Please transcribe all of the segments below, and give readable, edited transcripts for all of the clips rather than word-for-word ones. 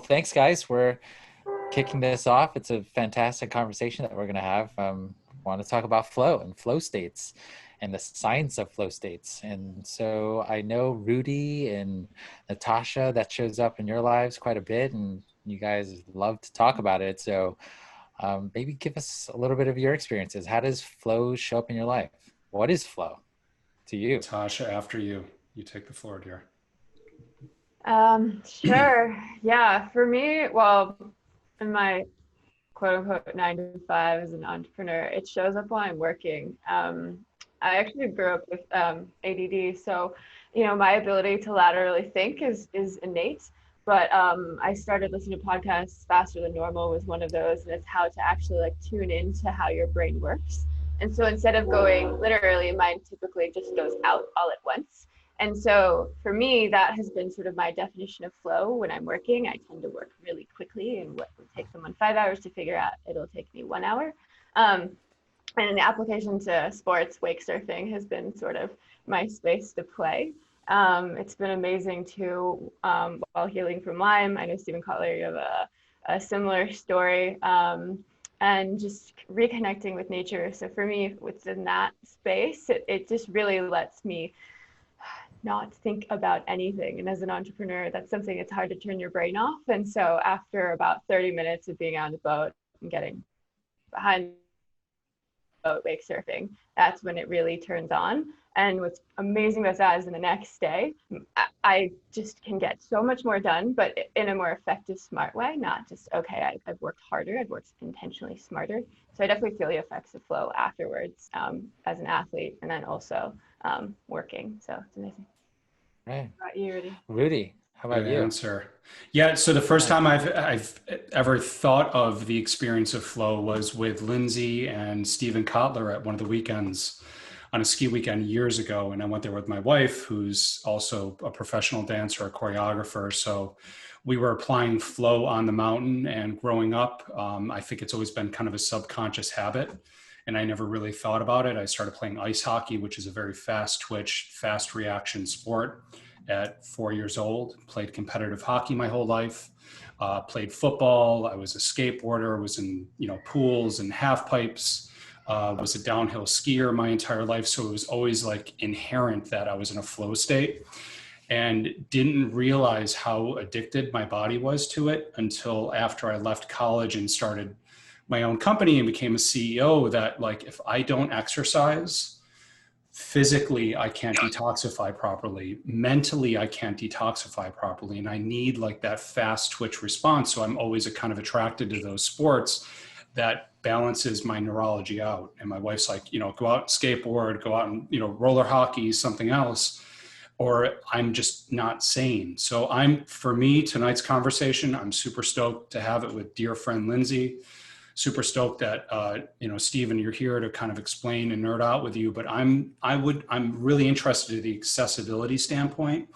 thanks, guys. We're kicking this off. It's a fantastic conversation that we're going to have. Want to talk about flow and flow states and the science of flow states. And so I know Rudy and Natasha, that shows up in your lives quite a bit, and you guys love to talk about it. So maybe give us a little bit of your experiences. How does flow show up in your life? What is flow to you? Natasha, after you. You take the floor, dear. Sure. Yeah, for me, well, in my quote unquote 9 to 5 as an entrepreneur, it shows up while I'm working. I actually grew up with ADD, so my ability to laterally think is innate. But I started listening to podcasts faster than normal was one of those, and it's how to actually like tune into how your brain works. And so instead of going literally, mine typically just goes out all at once. And so for me, that has been sort of my definition of flow. When I'm working, I tend to work really quickly, and what would take someone 5 hours to figure out, it'll take me 1 hour. And the application to sports, wake surfing has been sort of my space to play. It's been amazing too, while healing from Lyme. I know Stephen Kotler, you have a similar story, and just reconnecting with nature. So for me, within that space, it just really lets me not think about anything. And as an entrepreneur, that's something it's hard to turn your brain off. And so after about 30 minutes of being on the boat and getting behind the boat, wake surfing, that's when it really turns on. And what's amazing about that is in the next day, I just can get so much more done, but in a more effective, smart way, not just, okay, I've worked harder, I've worked intentionally smarter. So I definitely feel the effects of flow afterwards, as an athlete, and then also working. So it's amazing. Right. How about you, Rudy? Rudy, how about Good you? answer. Yeah, so the first time I've ever thought of the experience of flow was with Lynsey and Stephen Kotler at one of the weekends on a ski weekend years ago. And I went there with my wife, who's also a professional dancer, a choreographer. So we were applying flow on the mountain, and growing up, I think it's always been kind of a subconscious habit. And I never really thought about it. I started playing ice hockey, which is a very fast twitch, fast reaction sport at 4 years old. Played competitive hockey my whole life. Played football. I was a skateboarder. Was in pools and half pipes. Was a downhill skier my entire life. So it was always like inherent that I was in a flow state, and didn't realize how addicted my body was to it until after I left college and started my own company and became a CEO. That like, if I don't exercise, physically I can't detoxify properly, mentally I can't detoxify properly, and I need like that fast twitch response. So I'm always kind of attracted to those sports that balances my neurology out. And my wife's like, go out and skateboard, go out and roller hockey, something else, or I'm just not sane. So for me, tonight's conversation, I'm super stoked to have it with dear friend Lynsey. Super stoked that Stephen, you're here to kind of explain and nerd out with you. But I'm really interested in the accessibility standpoint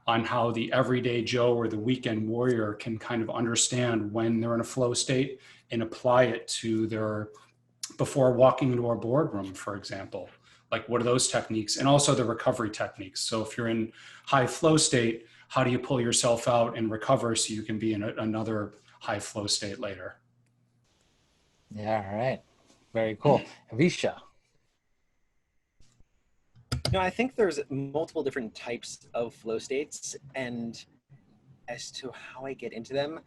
on how the everyday Joe or the weekend warrior can kind of understand when they're in a flow state and apply it to their, before walking into our boardroom, for example. Like, what are those techniques? And also the recovery techniques. So if you're in high flow state, how do you pull yourself out and recover so you can be in another high flow state later? Yeah, all right. Very cool. Avisha. I think there's multiple different types of flow states, and as to how I get into them,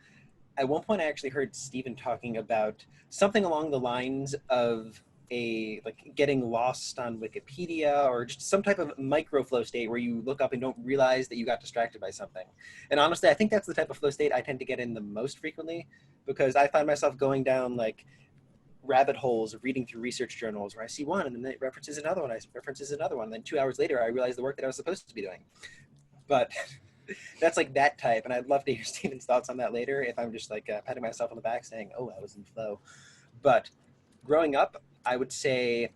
at one point I actually heard Stephen talking about something along the lines of getting lost on Wikipedia, or just some type of micro flow state where you look up and don't realize that you got distracted by something. And honestly, I think that's the type of flow state I tend to get in the most frequently, because I find myself going down like rabbit holes of reading through research journals where I see one and then it references another one, and then 2 hours later I realize the work that I was supposed to be doing. But that's like that type, and I'd love to hear Stephen's thoughts on that later, if I'm just like patting myself on the back saying, oh, I was in flow. But growing up, I would say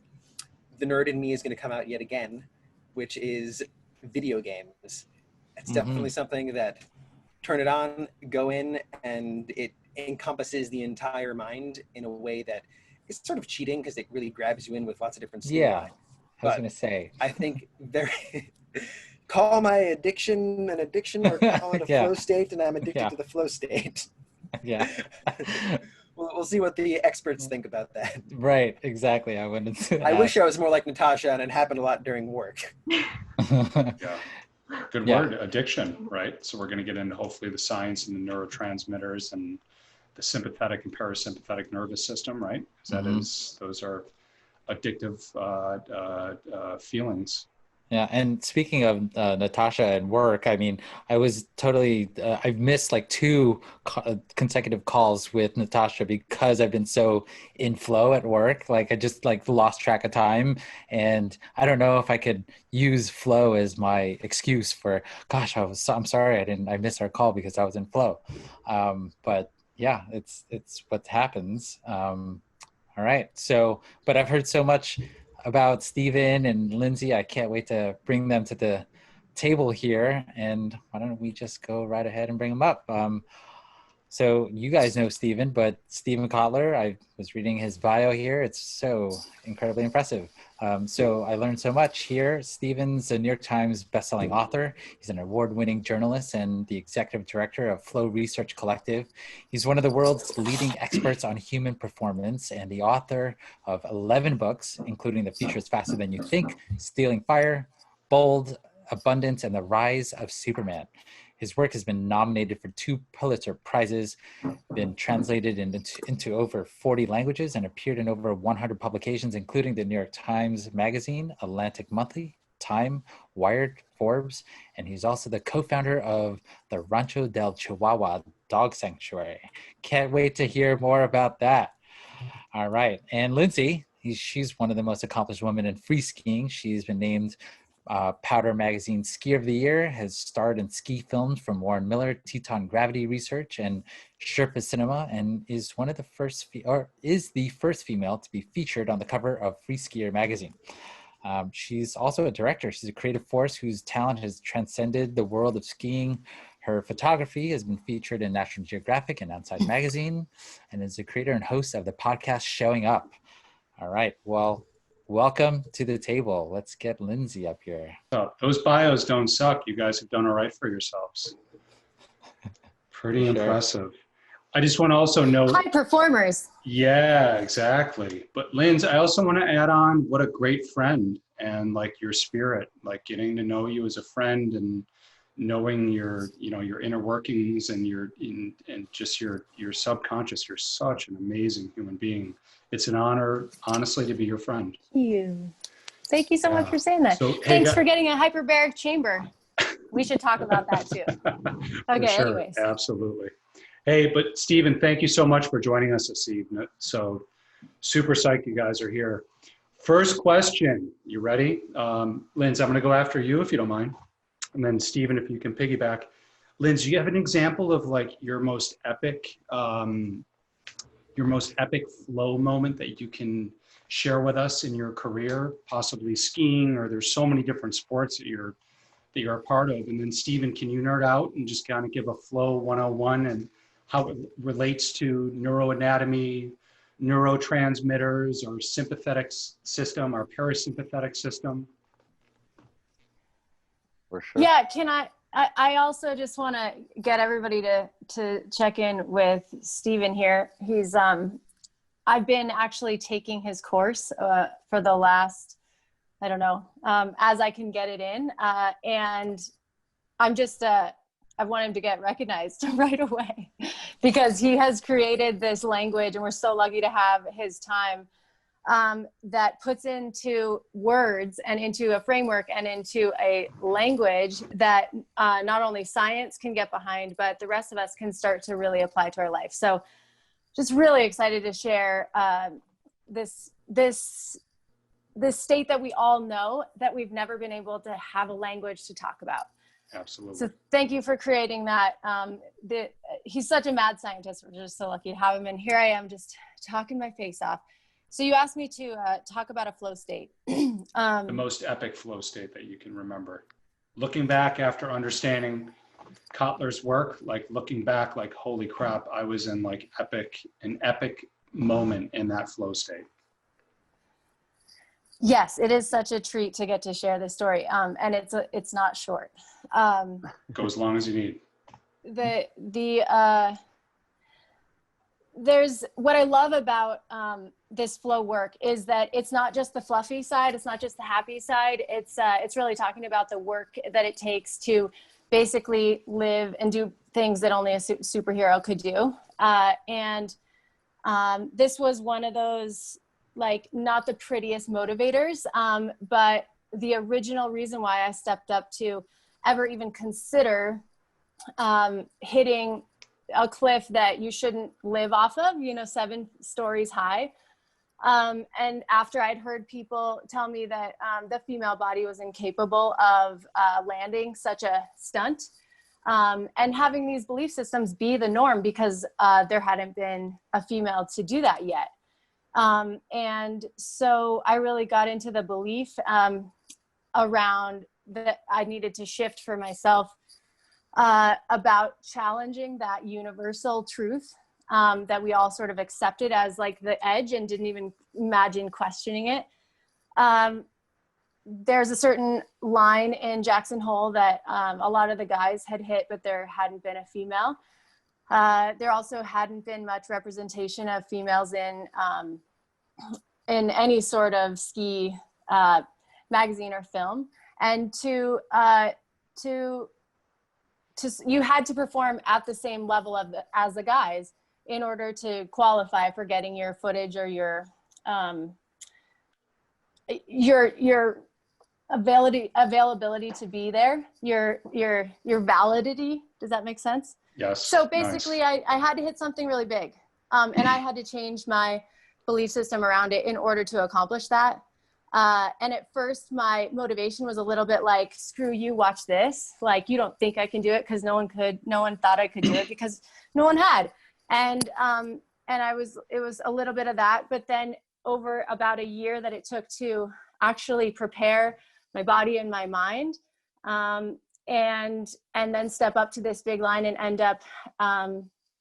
the nerd in me is going to come out yet again, which is video games. It's definitely something that turn it on, go in, and it encompasses the entire mind in a way that is sort of cheating, because it really grabs you in with lots of different stimuli. Yeah, I was going to say. I think very call my addiction an addiction or call it a Yeah. flow state, and I'm addicted Yeah. to the flow state. Yeah. We'll see what the experts think about that. Right, exactly. I wanted to I wish ask. I was more like Natasha, and it happened a lot during work. Yeah. Good Yeah. word, addiction, right? So we're going to get into hopefully the science and the neurotransmitters and the sympathetic and parasympathetic nervous system, right? Because those are addictive feelings. Yeah, and speaking of Natasha and work, I mean, I was totally, I've missed like two consecutive calls with Natasha because I've been so in flow at work. Like I just like lost track of time. And I don't know if I could use flow as my excuse for, gosh, I'm sorry, I missed our call because I was in flow. But yeah, it's what happens. All right. So, but I've heard so much about Stephen and Lynsey. I can't wait to bring them to the table here. And why don't we just go right ahead and bring them up? So you guys know Stephen, but Stephen Kotler, I was reading his bio here. It's so incredibly impressive. So I learned so much here. Stephen's a New York Times-bestselling author. He's an award-winning journalist and the executive director of Flow Research Collective. He's one of the world's leading experts on human performance and the author of 11 books, including The Future is Faster Than You Think, Stealing Fire, Bold, Abundance, and the Rise of Superman. His work has been nominated for 2 Pulitzer Prizes, been translated into over 40 languages, and appeared in over 100 publications, including the New York Times Magazine, Atlantic Monthly, Time, Wired, Forbes, and he's also the co-founder of the Rancho del Chihuahua Dog Sanctuary. Can't wait to hear more about that. All right, and Lynsey, she's one of the most accomplished women in free skiing. She's been named Powder Magazine Skier of the Year, has starred in ski films from Warren Miller, Teton Gravity Research, and Sherpas Cinema, and is one of the first, is the first female to be featured on the cover of Freeskier Magazine. She's also a director. She's a creative force whose talent has transcended the world of skiing. Her photography has been featured in National Geographic and Outside Magazine, and is the creator and host of the podcast Showing Up. All right, well, welcome to the table. Let's get Lynsey up here. So those bios don't suck. You guys have done all right for yourselves. Pretty impressive. I just want to also note. High performers. Yeah, exactly. But Lynsey, I also want to add on what a great friend and like your spirit, like getting to know you as a friend and knowing your, you know, your inner workings and just your subconscious. You're such an amazing human being. It's an honor, honestly, to be your friend. Thank you so much for saying that. So, Thanks for getting a hyperbaric chamber. We should talk about that too. Okay, sure. anyways. Absolutely. Hey, but Stephen, thank you so much for joining us this evening. So super psyched you guys are here. First question, you ready? Lynsey, I'm gonna go after you if you don't mind. And then Stephen, if you can piggyback. Lynsey, do you have an example of like your most epic flow moment that you can share with us in your career, possibly skiing, or there's so many different sports that you're a part of. And then Stephen, can you nerd out and just kind of give a flow 101 and how it relates to neuroanatomy, neurotransmitters, or sympathetic system, or parasympathetic system? For sure. Yeah, I also just want to get everybody to check in with Stephen here. He's I've been actually taking his course for the last, I don't know, as I can get it in, and I'm just I want him to get recognized right away because he has created this language, and we're so lucky to have his time that puts into words and into a framework and into a language that not only science can get behind, but the rest of us can start to really apply to our life. So just really excited to share this state that we all know that we've never been able to have a language to talk about. Absolutely. So thank you for creating that. He's such a mad scientist. We're just so lucky to have him. And here I am just talking my face off. So you asked me to talk about a flow state. The most epic flow state that you can remember. Looking back after understanding Kotler's work, like looking back, like, holy crap, I was in like an epic moment in that flow state. Yes, it is such a treat to get to share this story. And it's not short. Go as long as you need. There's what I love about this flow work is that it's not just the fluffy side. It's not just the happy side. It's really talking about the work that it takes to basically live and do things that only a superhero could do. And this was one of those, like, not the prettiest motivators, but the original reason why I stepped up to ever even consider hitting a cliff that you shouldn't live off of, 7 stories high. And after I'd heard people tell me that the female body was incapable of landing such a stunt, and having these belief systems be the norm because there hadn't been a female to do that yet. And so I really got into the belief around that I needed to shift for myself about challenging that universal truth that we all sort of accepted as like the edge and didn't even imagine questioning it. There's a certain line in Jackson Hole that a lot of the guys had hit, but there hadn't been a female. There also hadn't been much representation of females in any sort of ski magazine or film. And you had to perform at the same level as the guys in order to qualify for getting your footage or your availability to be there, your validity. Does that make sense? Yes. So basically, nice. I had to hit something really big, and I had to change my belief system around it in order to accomplish that. And at first my motivation was a little bit like, screw you, watch this. Like, you don't think I can do it because no one thought I could do it because no one had. And it was a little bit of that, but then over about a year that it took to actually prepare my body and my mind, and then step up to this big line and end up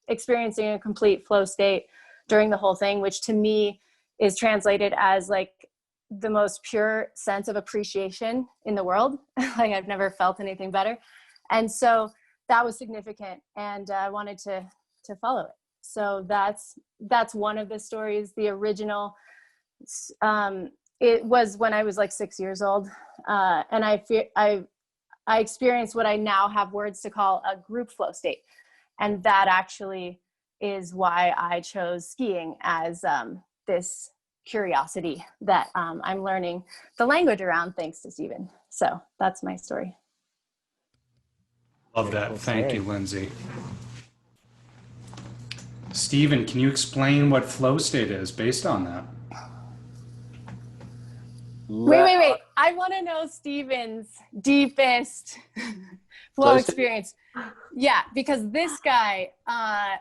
experiencing a complete flow state during the whole thing, which to me is translated as like the most pure sense of appreciation in the world. Like, I've never felt anything better. And so that was significant, and I wanted to follow it. So that's one of the stories. The original, it was when I was like 6 years old. And I experienced what I now have words to call a group flow state. And that actually is why I chose skiing as this curiosity that I'm learning the language around, thanks to Stephen. So that's my story. Love that. Thank you, Lynsey. Stephen, can you explain what flow state is based on that? Wait. I want to know Stephen's deepest flow experience. Yeah, because this guy, I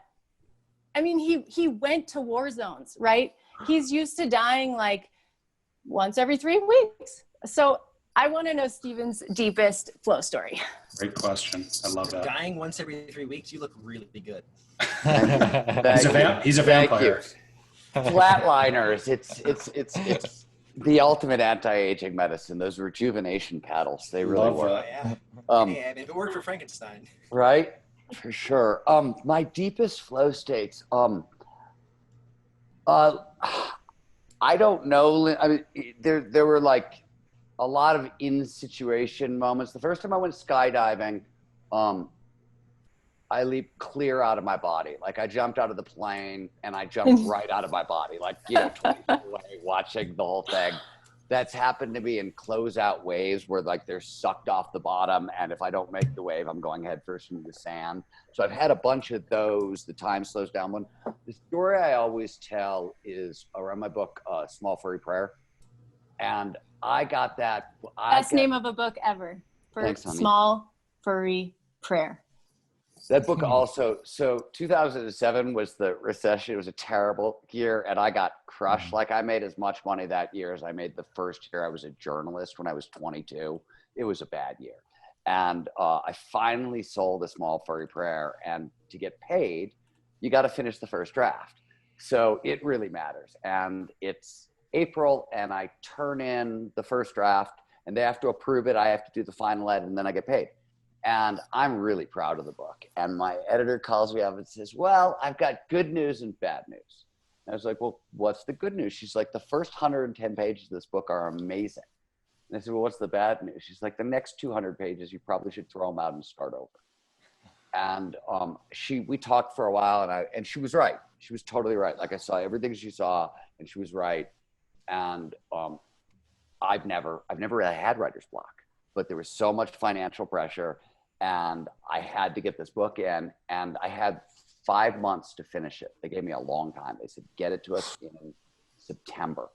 mean, he went to war zones, right? He's used to dying like once every 3 weeks. So I want to know Stephen's deepest flow story. Great question. I love that. Dying once every 3 weeks, you look really good. He's a vampire. Flatliners. It's the ultimate anti-aging medicine. Those rejuvenation paddles, they really work. Oh, yeah. Hey, if it worked for Frankenstein. Right? For sure. My deepest flow states. I don't know. I mean, there were like a lot of in-situation moments. The first time I went skydiving, I leaped clear out of my body. Like, I jumped out of the plane and I jumped right out of my body, like, 20 feet away, watching the whole thing. That's happened to be in closeout waves where like they're sucked off the bottom. And if I don't make the wave, I'm going headfirst into the sand. So I've had a bunch of those. The time slows down one. The story I always tell is around my book, Small Furry Prayer. And I got that. Best name of a book ever. Thanks, honey. Small Furry Prayer. That book also, so 2007 was the recession. It was a terrible year, and I got crushed. Like, I made as much money that year as I made the first year I was a journalist when I was 22. It was a bad year. And I finally sold A Small Furry Prayer, and to get paid, you got to finish the first draft. So it really matters. And it's April, and I turn in the first draft, and they have to approve it. I have to do the final edit, and then I get paid. And I'm really proud of the book. And my editor calls me up and says, well, I've got good news and bad news. And I was like, well, what's the good news? She's like, the first 110 pages of this book are amazing. And I said, well, what's the bad news? She's like, the next 200 pages, you probably should throw them out and start over. And we talked for a while, and she was right. She was totally right. Like, I saw everything she saw, and she was right. And I've never really had writer's block, but there was so much financial pressure, and I had to get this book in, and I had 5 months to finish it. They gave me a long time. They said, get it to us in September.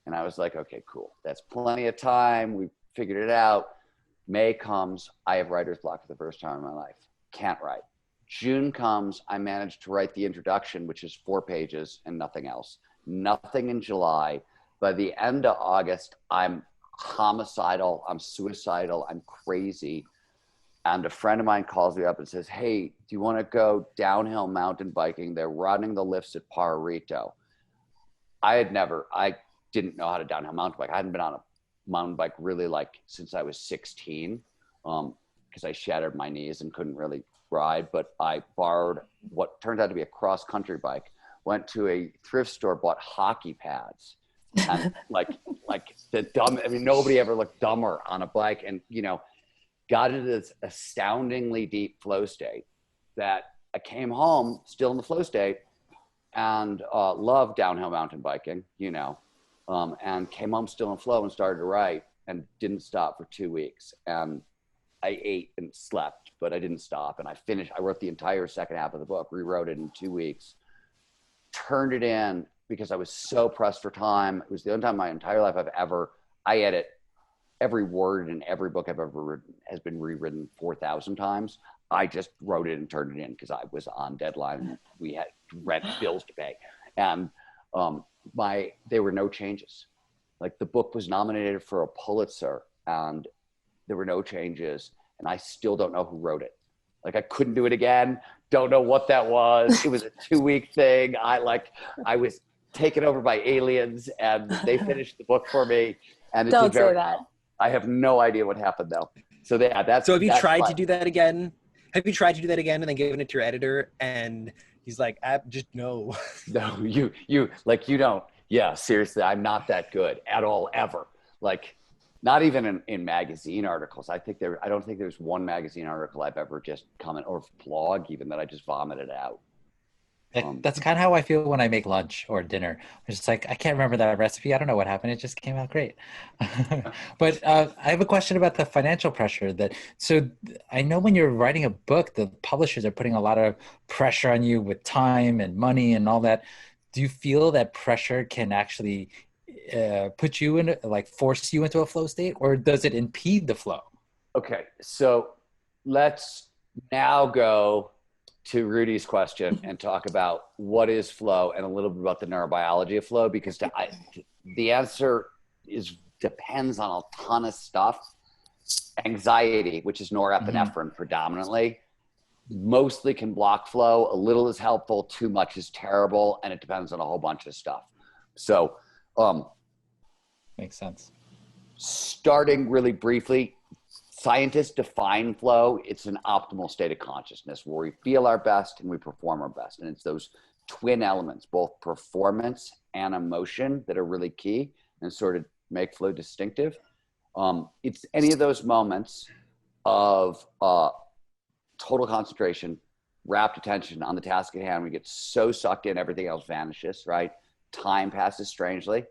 And I was like, okay, cool. That's plenty of time. We figured it out. May comes. I have writer's block for the first time in my life. Can't write. June comes. I managed to write the introduction, which is 4 pages and nothing else. Nothing in July. By the end of August, I'm homicidal. I'm suicidal. I'm crazy. And a friend of mine calls me up and says, hey, do you want to go downhill mountain biking? They're running the lifts at Parrito. I didn't know how to downhill mountain bike. I hadn't been on a mountain bike really since I was 16 because I shattered my knees and couldn't really ride. But I borrowed what turned out to be a cross country bike, went to a thrift store, bought hockey pads. And nobody ever looked dumber on a bike. And, got into this astoundingly deep flow state that I came home still in the flow state and loved downhill mountain biking, and came home still in flow and started to write and didn't stop for 2 weeks. And I ate and slept, but I didn't stop. And I wrote the entire second half of the book, rewrote it in 2 weeks, turned it in because I was so pressed for time. It was the only time in my entire life I edit every word in every book I've ever written has been rewritten 4,000 times. I just wrote it and turned it in because I was on deadline and we had rent bills to pay. And there were no changes. Like, the book was nominated for a Pulitzer and there were no changes. And I still don't know who wrote it. Like, I couldn't do it again. Don't know what that was. It was a 2-week thing. I was taken over by aliens and they finished the book for me. And don't say that. I have no idea what happened though. So that's. So have you tried to do that again? Have you tried to do that again and then given it to your editor and he's like, just no. No, you don't. Yeah, seriously, I'm not that good at all, ever. Like, not even in magazine articles. I don't think there's one magazine article I've ever just commented, or blog even, that I just vomited out. That's kind of how I feel when I make lunch or dinner. It's just like, I can't remember that recipe. I don't know what happened. It just came out great. But I have a question about the financial pressure. So I know when you're writing a book, the publishers are putting a lot of pressure on you with time and money and all that. Do you feel that pressure can actually put you in, force you into a flow state, or does it impede the flow? Okay, so let's now go to Rudy's question and talk about what is flow and a little bit about the neurobiology of flow, because the answer depends on a ton of stuff. Anxiety, which is norepinephrine predominantly, mostly can block flow. A little is helpful, too much is terrible, and it depends on a whole bunch of stuff. So makes sense. Starting really briefly, scientists define flow. It's an optimal state of consciousness where we feel our best and we perform our best. And it's those twin elements, both performance and emotion, that are really key and sort of make flow distinctive. It's any of those moments of total concentration, rapt attention on the task at hand. We get so sucked in, everything else vanishes, right? Time passes strangely,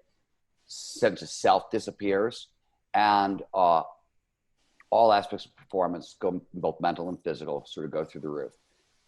sense of self disappears, and all aspects of performance, both mental and physical, sort of go through the roof.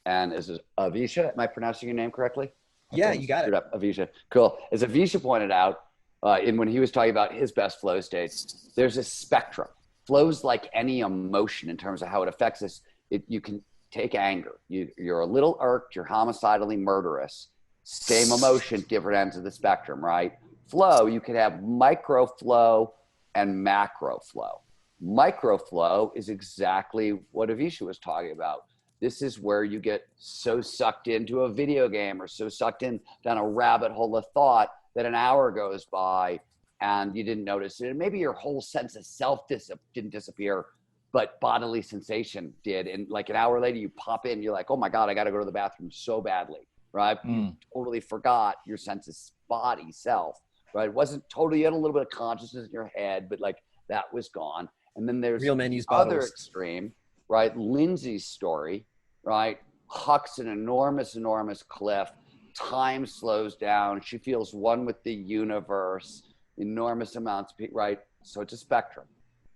And as Avisha, am I pronouncing your name correctly? Yeah, you got it. Avisha, cool. As Avisha pointed out, when he was talking about his best flow states, there's a spectrum. Flow's like any emotion in terms of how it affects us. You can take anger. You're a little irked, you're homicidally murderous. Same emotion, different ends of the spectrum, right? Flow, you can have micro flow and macro flow. Micro flow is exactly what Avisha was talking about. This is where you get so sucked into a video game or so sucked in down a rabbit hole of thought that an hour goes by and you didn't notice it. And maybe your whole sense of self didn't disappear, but bodily sensation did. And like an hour later, you pop in, you're like, oh my God, I got to go to the bathroom so badly, right? You totally forgot your sense of body, self, right? It wasn't totally, you had a little bit of consciousness in your head, but like that was gone. And then there's real men use the other bottles. extreme, right? Lynsey's story, right? Hucks an enormous cliff. Time slows down. She feels one with the universe, enormous amounts, right? So it's a spectrum.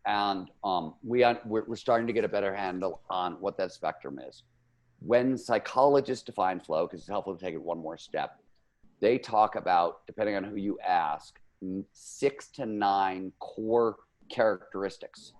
And we're starting to get a better handle on what that spectrum is. When psychologists define flow, because it's helpful to take it one more step, they talk about, depending on who you ask, 6 to 9 core characteristics.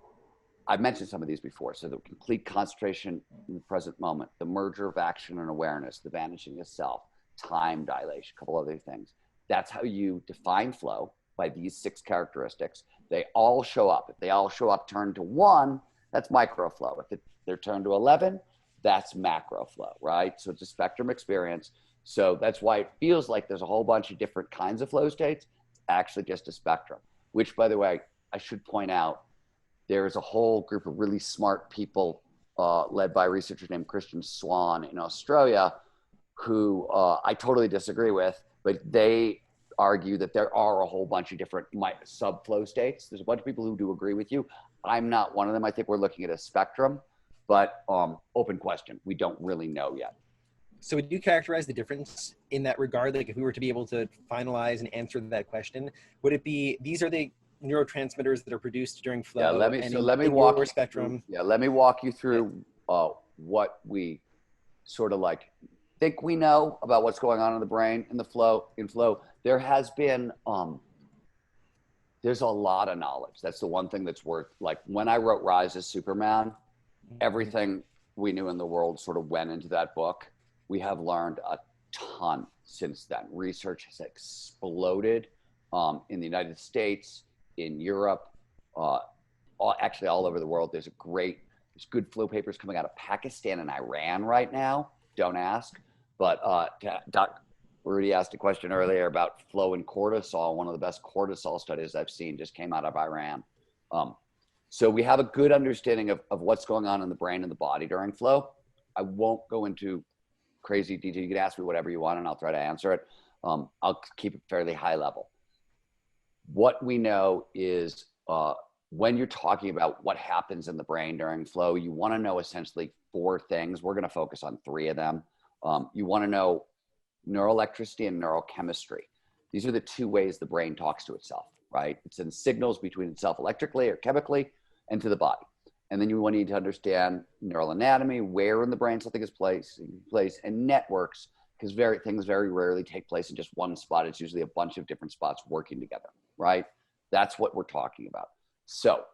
I've mentioned some of these before. So the complete concentration in the present moment, the merger of action and awareness, the vanishing of self, time dilation, a couple other things. That's how you define flow, by these 6 characteristics. They all show up. If they all show up turned to 1, that's micro flow. If they're turned to 11, that's macro flow, right? So it's a spectrum experience. So that's why it feels like there's a whole bunch of different kinds of flow states. It's actually just a spectrum, which, by the way, I should point out, there's a whole group of really smart people led by a researcher named Christian Swan in Australia, who I totally disagree with, but they argue that there are a whole bunch of different sub-flow states. There's a bunch of people who do agree with you. I'm not one of them. I think we're looking at a spectrum, but open question. We don't really know yet. So would you characterize the difference in that regard? Like if we were to be able to finalize and answer that question, would it be, these are the neurotransmitters that are produced during flow? Yeah, let me walk you spectrum. Through, let me walk you through what we sort of like think we know about what's going on in the brain in flow. There has been there's a lot of knowledge. That's the one thing that's worth, like when I wrote Rise as Superman, everything we knew in the world sort of went into that book. We have learned a ton since then. Research has exploded in the United States, in Europe, actually all over the world. There's good flow papers coming out of Pakistan and Iran right now. Don't ask. But Doc Rudy asked a question earlier about flow and cortisol. One of the best cortisol studies I've seen just came out of Iran. So we have a good understanding of what's going on in the brain and the body during flow. I won't go into crazy detail. You can ask me whatever you want and I'll try to answer it. I'll keep it fairly high level. What we know is when you're talking about what happens in the brain during flow, you want to know essentially 4 things. We're going to focus on 3 of them. You want to know neuroelectricity and neurochemistry. These are the 2 ways the brain talks to itself, right? It sends signals between itself electrically or chemically and to the body. And then you will need to understand neural anatomy, where in the brain something is placed, and networks, because things very rarely take place in just one spot. It's usually a bunch of different spots working together, right? That's what we're talking about. So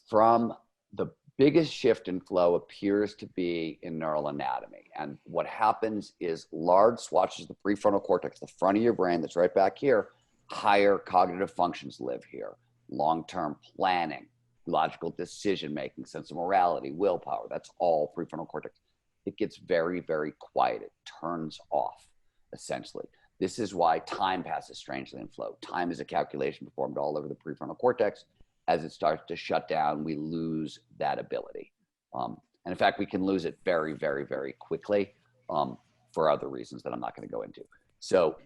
from the biggest shift in flow appears to be in neural anatomy. And what happens is large swatches of the prefrontal cortex, the front of your brain that's right back here, higher cognitive functions live here. Long-term planning, logical decision-making, sense of morality, willpower, that's all prefrontal cortex. It gets very, very quiet. It turns off, essentially. This is why time passes strangely in flow. Time is a calculation performed all over the prefrontal cortex. As it starts to shut down, we lose that ability. And in fact, we can lose it very, very, very quickly for other reasons that I'm not going to go into. So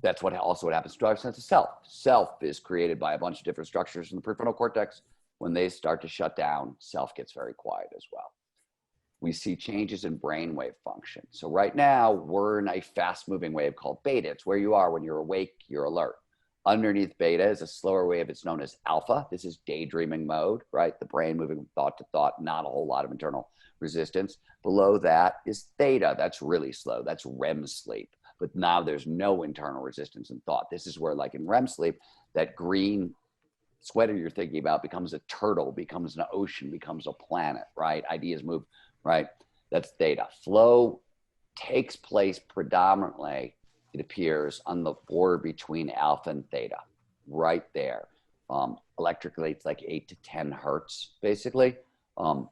that's what happens to our sense of self. Self is created by a bunch of different structures in the prefrontal cortex. When they start to shut down, self gets very quiet as well. We see changes in brainwave function. So right now, we're in a fast-moving wave called beta. It's where you are when you're awake, you're alert. Underneath beta is a slower wave. It's known as alpha. This is daydreaming mode, right? The brain moving from thought to thought, not a whole lot of internal resistance. Below that is theta. That's really slow. That's REM sleep. But now there's no internal resistance in thought. This is where, like in REM sleep, that green sweater you're thinking about becomes a turtle, becomes an ocean, becomes a planet, right? Ideas move, right? That's theta. Flow takes place predominantly, it appears, on the border between alpha and theta, right there. Electrically, it's like 8 to 10 hertz, basically. Okay.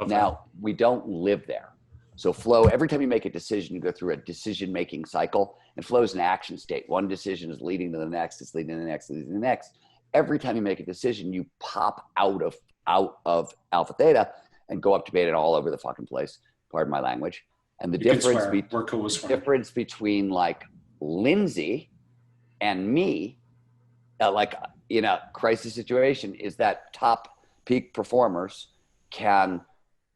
Now, we don't live there. So flow, every time you make a decision, you go through a decision-making cycle, and flow is an action state. One decision is leading to the next, it's leading to the next, leading to the next. Every time you make a decision, you pop out of alpha theta and go up to beta and all over the fucking place. Pardon my language. And the difference between like Lynsey and me, like in a crisis situation, is that top peak performers can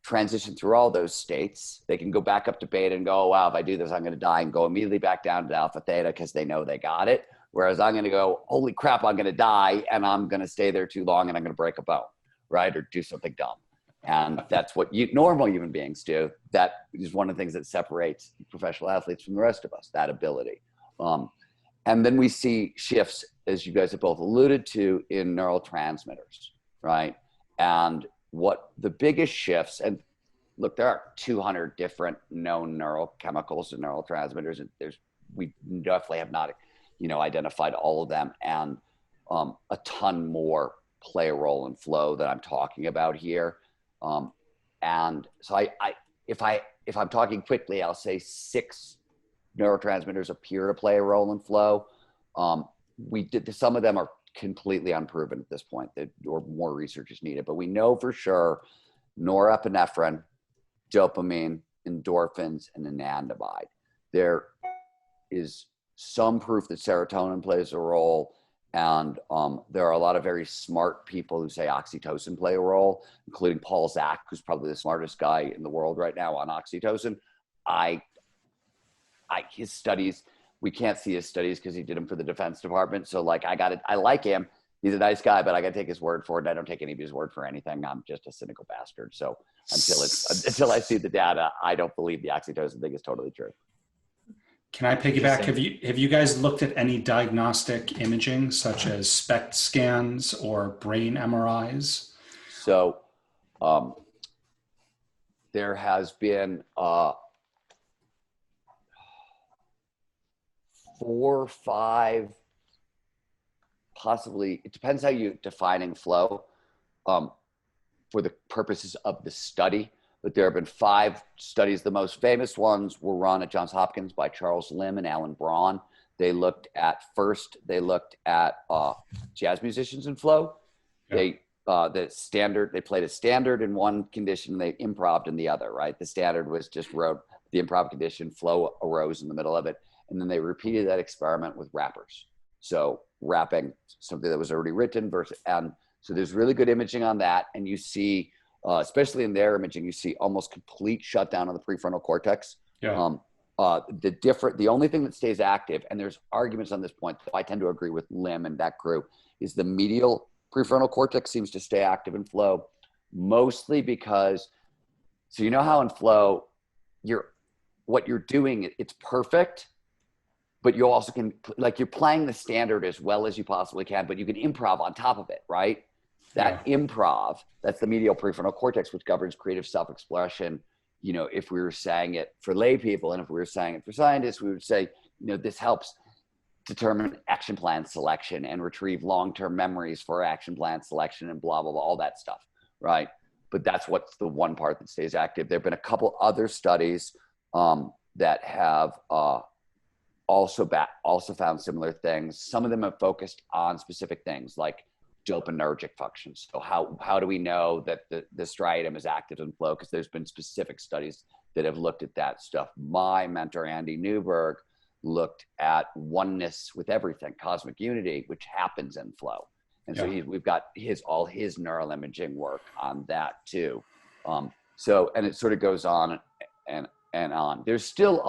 transition through all those states. They can go back up to beta and go, oh, wow, if I do this, I'm going to die, and go immediately back down to alpha theta because they know they got it. Whereas I'm going to go, holy crap, I'm going to die, and I'm going to stay there too long, and I'm going to break a bone, right? Or do something dumb. And that's what normal human beings do. That is one of the things that separates professional athletes from the rest of us, that ability. And then we see shifts, as you guys have both alluded to, in neurotransmitters, right? And what the biggest shifts, and look, there are 200 different known neurochemicals and neurotransmitters, and we definitely have not, identified all of them, and a ton more play a role in flow that I'm talking about here. And so if I'm talking quickly, I'll say 6 neurotransmitters appear to play a role in flow. Some of them are completely unproven at this point, or more research is needed, but we know for sure norepinephrine, dopamine, endorphins, and anandamide. There is some proof that serotonin plays a role, and there are a lot of very smart people who say oxytocin play a role, including Paul Zak, who's probably the smartest guy in the world right now on oxytocin. His studies, we can't see his studies because he did them for the Defense Department. So like, I like him. He's a nice guy, but I got to take his word for it. I don't take any of his word for anything. I'm just a cynical bastard. So until I see the data, I don't believe the oxytocin thing is totally true. Can I piggyback? Have you guys looked at any diagnostic imaging, such as SPECT scans or brain MRIs? So there has been 4 or 5, possibly, it depends how you're defining flow for the purposes of the study. But there have been 5 studies. The most famous ones were run at Johns Hopkins by Charles Lim and Alan Braun. They looked at jazz musicians in flow. Yeah. They played a standard in one condition, they improv'd in the other, right? The standard was just wrote the improv condition, flow arose in the middle of it. And then they repeated that experiment with rappers. So rapping something that was already written and so there's really good imaging on that. And you see, especially in their imaging, you see almost complete shutdown of the prefrontal cortex. Yeah. The only thing that stays active, and there's arguments on this point, I tend to agree with Lim and that group, is the medial prefrontal cortex seems to stay active in flow, mostly because, so you know how in flow, what you're doing, it's perfect, but you also can, like you're playing the standard as well as you possibly can, but you can improv on top of it, right? That improv, that's the medial prefrontal cortex, which governs creative self-expression. If we were saying it for lay people, and if we were saying it for scientists, we would say, this helps determine action plan selection and retrieve long-term memories for action plan selection and blah, blah, blah, all that stuff, right? But that's what's the one part that stays active. There have been a couple other studies that have also found similar things. Some of them have focused on specific things like dopaminergic functions. So how do we know that the striatum is active in flow? Because there's been specific studies that have looked at that stuff. My mentor, Andy Newberg, looked at oneness with everything, cosmic unity, which happens in flow. And so we've got all his neural imaging work on that too. And it sort of goes on and on. There's still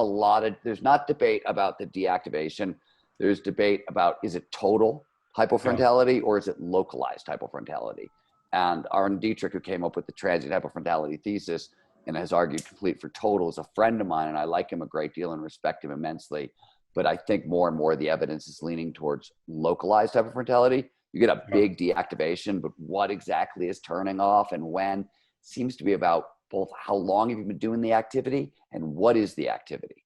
there's not debate about the deactivation. There's debate about, is it total hypofrontality or is it localized hypofrontality? And Arne Dietrich, who came up with the transient hypofrontality thesis and has argued complete for total, is a friend of mine, and I like him a great deal and respect him immensely. But I think more and more the evidence is leaning towards localized hypofrontality. You get a big deactivation, but what exactly is turning off and when seems to be about both how long have you been doing the activity and what is the activity.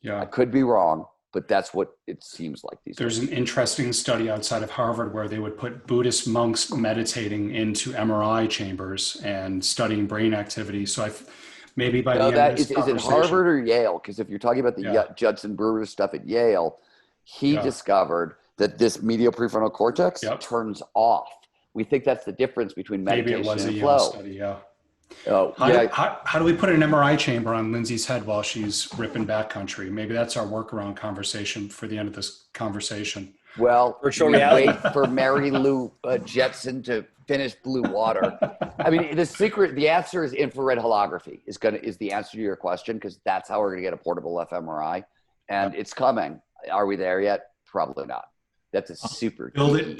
I could be wrong, but that's what it seems like these There's days. An interesting study outside of Harvard where they would put Buddhist monks meditating into MRI chambers and studying brain activity. So maybe by No, the end of that this is it conversation. Harvard or Yale? Because if you're talking about the Yeah. Judson Brewer stuff at Yale, he Yeah. discovered that this medial prefrontal cortex Yep. turns off. We think that's the difference between Maybe meditation it was a and Yale flow. study, yeah. Oh, How do we put an MRI chamber on Lyndsey's head while she's ripping backcountry? Maybe that's our workaround conversation for the end of this conversation. Well, Virtual reality. wait for Mary Lou Jetson to finish Blue Water. I mean, the answer is infrared holography is the answer to your question, because that's how we're going to get a portable fMRI, and it's coming. Are we there yet? Probably not. That's a super build it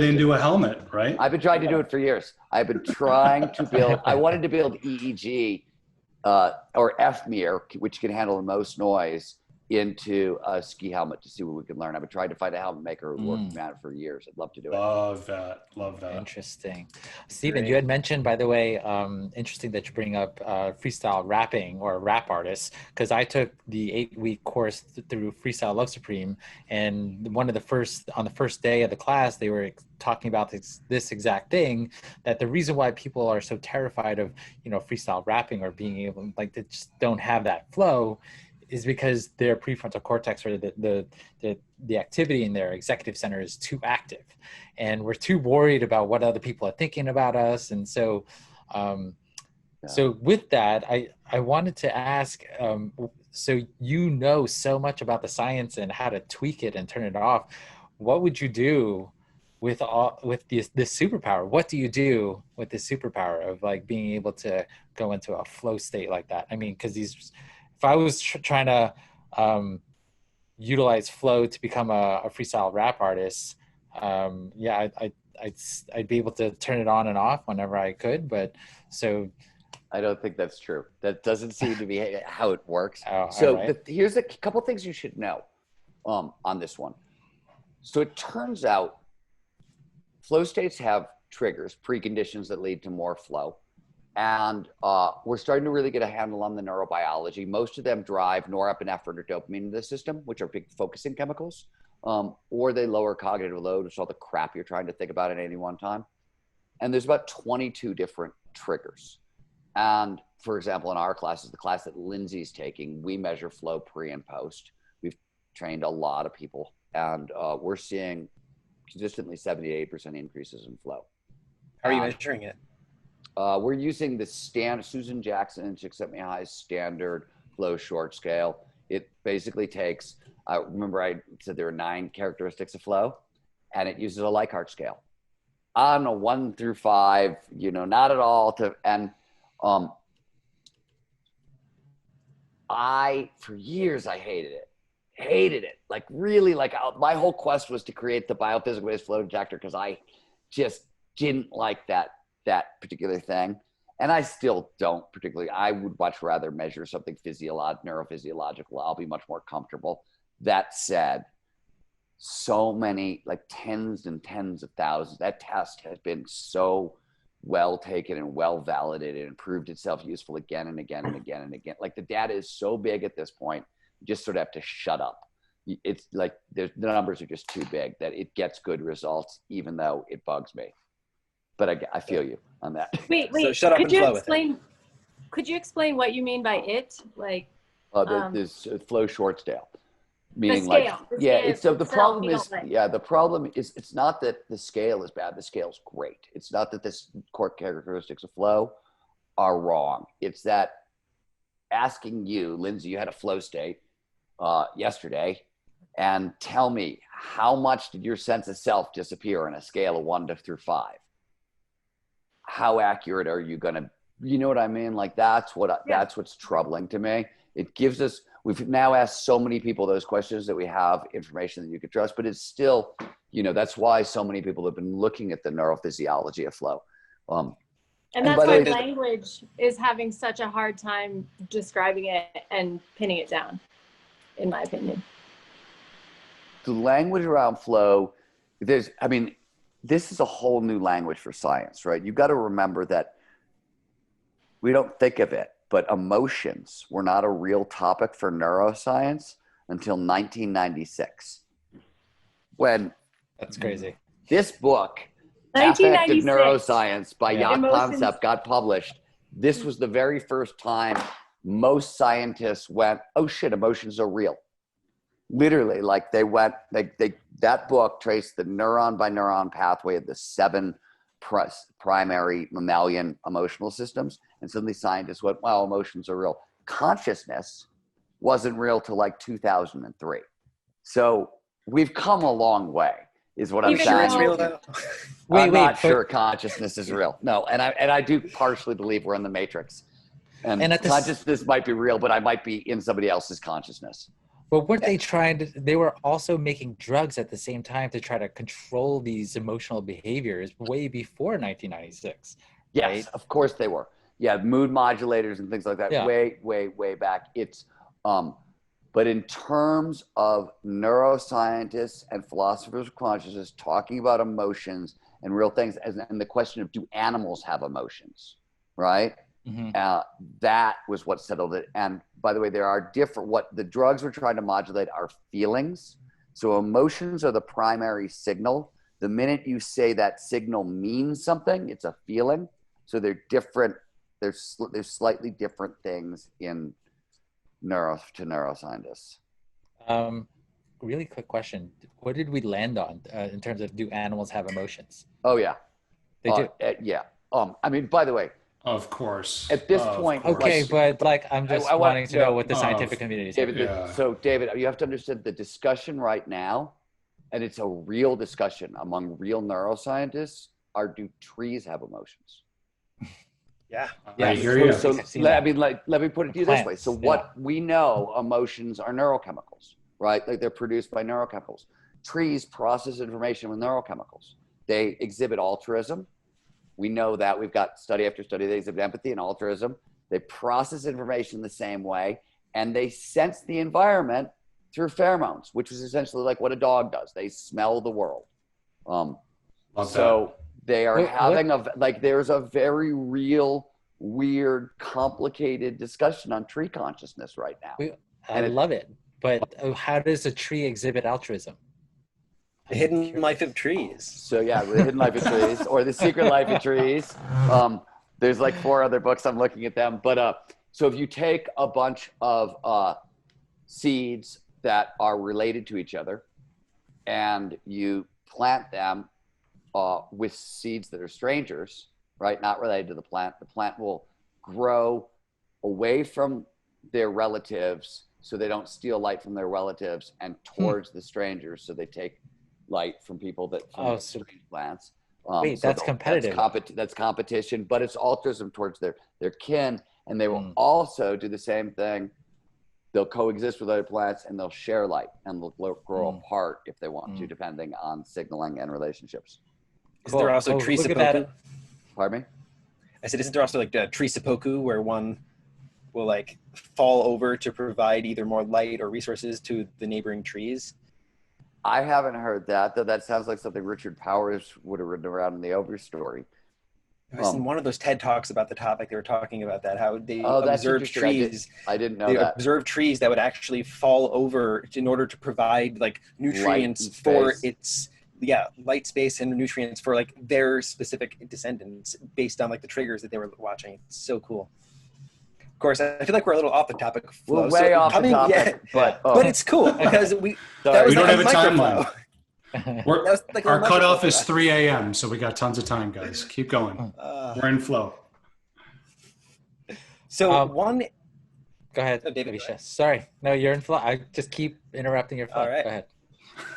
into a helmet, right? I've been trying to do it for years. I've been trying to build. I wanted to build EEG or FMIR, which can handle the most noise, into a ski helmet to see what we can learn. I've been trying to find a helmet maker who worked on it for years. I'd love to do it. Love that. Interesting. Stephen, you had mentioned, by the way, interesting that you bring up freestyle rapping or rap artists, because I took the 8-week course through Freestyle Love Supreme, and on the first day of the class, they were talking about this exact thing, that the reason why people are so terrified of, freestyle rapping or being able, like, they just don't have that flow, is because their prefrontal cortex, or the activity in their executive center, is too active, and we're too worried about what other people are thinking about us. And so, so with that, I wanted to ask, so so much about the science and how to tweak it and turn it off. What would you do with this superpower? What do you do with this superpower of, like, being able to go into a flow state like that? I mean, because if I was trying to utilize flow to become a freestyle rap artist, I'd be able to turn it on and off whenever I could. But so I don't think that's true. That doesn't seem to be how it works. Here's a couple things you should know on this one. So it turns out flow states have triggers, preconditions that lead to more flow. And we're starting to really get a handle on the neurobiology. Most of them drive norepinephrine or dopamine in the system, which are big focusing chemicals, or they lower cognitive load, which is all the crap you're trying to think about at any one time. And there's about 22 different triggers. And for example, in our classes, the class that Lyndsey's taking, we measure flow pre and post. We've trained a lot of people, and we're seeing consistently 78% increases in flow. How are you measuring it? We're using the standard Susan Jackson and Csikszentmihalyi's standard flow short scale. It basically takes, remember I said there are 9 characteristics of flow, and it uses a Likert scale. On a 1 through 5, not at all for years, I hated it. Like, really, my whole quest was to create the biophysical based flow detector, because I just didn't like that particular thing. And I still don't particularly. I would much rather measure something neurophysiological. I'll be much more comfortable. That said, so many, like tens and tens of thousands, that test has been so well taken and well validated and proved itself useful again and again and again and again. Like, the data is so big at this point, you just sort of have to shut up. It's like the numbers are just too big that it gets good results, even though it bugs me. But I feel you on that. Wait. So shut up and flow with it. Could you explain what you mean by it? Like, there's flow short scale, meaning the problem is it's not that the scale is bad. The scale's great. It's not that this core characteristics of flow are wrong. It's that asking you, Lyndsey, you had a flow state yesterday, and tell me, how much did your sense of self disappear on a scale of 1 through 5? How accurate are you going to, you know what I mean? Like, that's what's troubling to me. It gives us, we've now asked so many people those questions that we have information that you could trust, but it's still, that's why so many people have been looking at the neurophysiology of flow. And that's why language is having such a hard time describing it and pinning it down, in my opinion. The language around flow, this is a whole new language for science, right? You've got to remember that we don't think of it, but emotions were not a real topic for neuroscience until 1996. When that's crazy. This book, Affective Neuroscience by Yacht Concept, got published. This was the very first time most scientists went, oh shit, emotions are real. Literally, like that book traced the neuron by neuron pathway of the 7 primary mammalian emotional systems. And suddenly scientists went, wow, emotions are real. Consciousness wasn't real till like 2003. So we've come a long way, is what I'm Even saying. though- Real though. I'm not sure consciousness is real. No, and I do partially believe we're in the Matrix. And consciousness might be real, but I might be in somebody else's consciousness. But weren't they were also making drugs at the same time to try to control these emotional behaviors way before 1996. Yes, right? of course they were. Yeah, mood modulators and things like that. Yeah. Way back. It's but in terms of neuroscientists and philosophers of consciousness talking about emotions and real things, and the question of, do animals have emotions, right? Mm-hmm. That was what settled it. And by the way, there are what the drugs were trying to modulate are feelings. So emotions are the primary signal. The minute you say that signal means something, it's a feeling. So they're different. There's slightly different things in neuroscientists. Really quick question. What did we land on in terms of, do animals have emotions? Oh yeah. They do. Yeah. I mean, by the way, Of course. at this point, Okay, but like, I'm just wanting to know what the scientific community is. David, Yeah. so David, you have to understand the discussion right now, and it's a real discussion among real neuroscientists, are, do trees have emotions? Yeah. I hear you. So let me put it to you this way. So Plants, what we know, emotions are neurochemicals, right? Like they're produced by neurochemicals. Trees process information with neurochemicals. They exhibit altruism. We know that. We've got study after study. They exhibit empathy and altruism. They process information the same way, and they sense the environment through pheromones, which is essentially like what a dog does. They smell the world. So they are there's a very real, weird, complicated discussion on tree consciousness right now. I love it. But how does a tree exhibit altruism? The hidden life of trees. So yeah, the hidden life of trees, or the secret life of trees. There's like 4 other books. I'm looking at them. But so if you take a bunch of seeds that are related to each other, and you plant them with seeds that are strangers, right, not related to the plant will grow away from their relatives, so they don't steal light from their relatives, and towards the strangers, so they take light from people that strange plants. Wait, so that's competitive. That's competition, but it's altruism towards their kin, and they will also do the same thing. They'll coexist with other plants, and they'll share light, and they'll grow apart if they want to, depending on signaling and relationships. Is there also tree seppuku? Pardon me? I said, isn't there also like tree seppuku, where one will like fall over to provide either more light or resources to the neighboring trees? I haven't heard that, though. That sounds like something Richard Powers would have written around in the Overstory. I was in one of those TED Talks about the topic. They were talking about that, how they observed trees. I didn't know they that. Observed trees that would actually fall over in order to provide like nutrients for its light space and nutrients for like their specific descendants based on like the triggers that they were watching. It's so cool. Of course, I feel like we're a little off the topic. We're way off the topic, but it's cool because we don't have a timeline. Our cutoff is 3 a.m., so we got tons of time, guys. Keep going. We're in flow. So go ahead, David. Sorry, no, you're in flow. I just keep interrupting your flow. All right. Go ahead.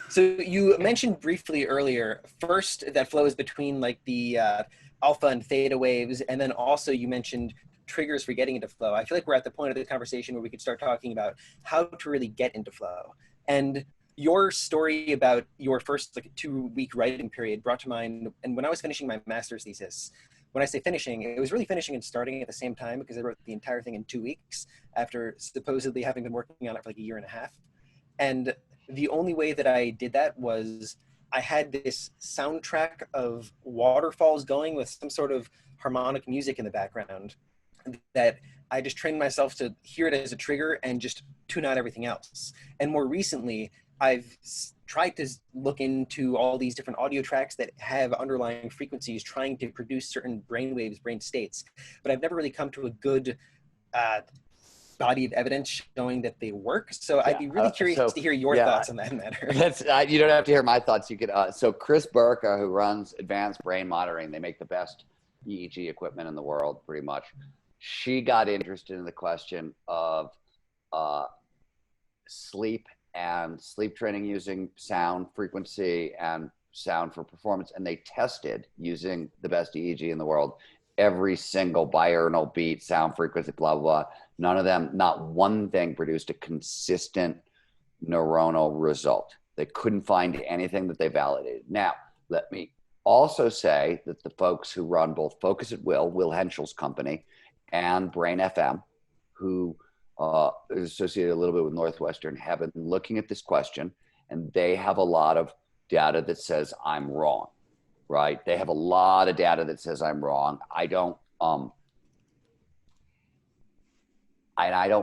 So you mentioned briefly earlier, first, that flow is between like the alpha and theta waves, and then also you mentioned triggers for getting into flow. I feel like we're at the point of the conversation where we could start talking about how to really get into flow. And your story about your first like 2-week writing period brought to mind, and when I was finishing my master's thesis, when I say finishing, it was really finishing and starting at the same time, because I wrote the entire thing in 2 weeks after supposedly having been working on it for like 1.5 years. And the only way that I did that was I had this soundtrack of waterfalls going with some sort of harmonic music in the background that I just trained myself to hear it as a trigger and just tune out everything else. And more recently, tried to look into all these different audio tracks that have underlying frequencies trying to produce certain brain waves, brain states, but I've never really come to a good body of evidence showing that they work. So I'd be really curious to hear your thoughts on that matter. You don't have to hear my thoughts. You could. So Chris Burka, who runs Advanced Brain Monitoring, they make the best EEG equipment in the world, pretty much. She got interested in the question of sleep and sleep training using sound frequency and sound for performance. And they tested using the best EEG in the world, every single binaural beat, sound frequency, blah, blah, blah. None of them, not one thing produced a consistent neuronal result. They couldn't find anything that they validated. Now, let me also say that the folks who run both Focus at Will Henschel's company, and Brain FM, who is associated a little bit with Northwestern, have been looking at this question, and they have a lot of data that says I'm wrong, right? They have a lot of data that says I'm wrong. I don't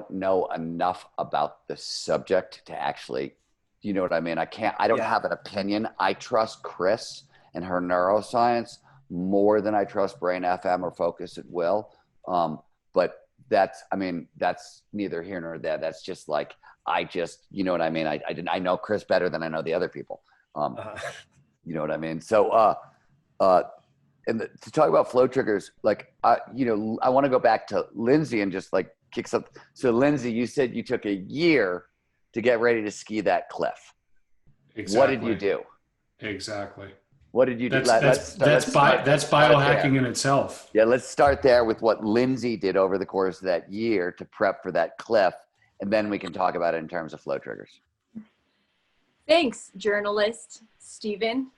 know enough about the subject to actually, you know what I mean? I don't have an opinion. I trust Chris and her neuroscience more than I trust Brain FM or Focus at Will. But that's neither here nor there. That's just like, you know what I mean? I know Chris better than I know the other people. You know what I mean? So, to talk about flow triggers, like, I want to go back to Lynsey and just like kick something. So Lynsey, you said you took a year to get ready to ski that cliff. Exactly. What did you do? Exactly. What did you do? That's biohacking in itself. Yeah, let's start there with what Lynsey did over the course of that year to prep for that cliff, and then we can talk about it in terms of flow triggers. Thanks, journalist Stephen.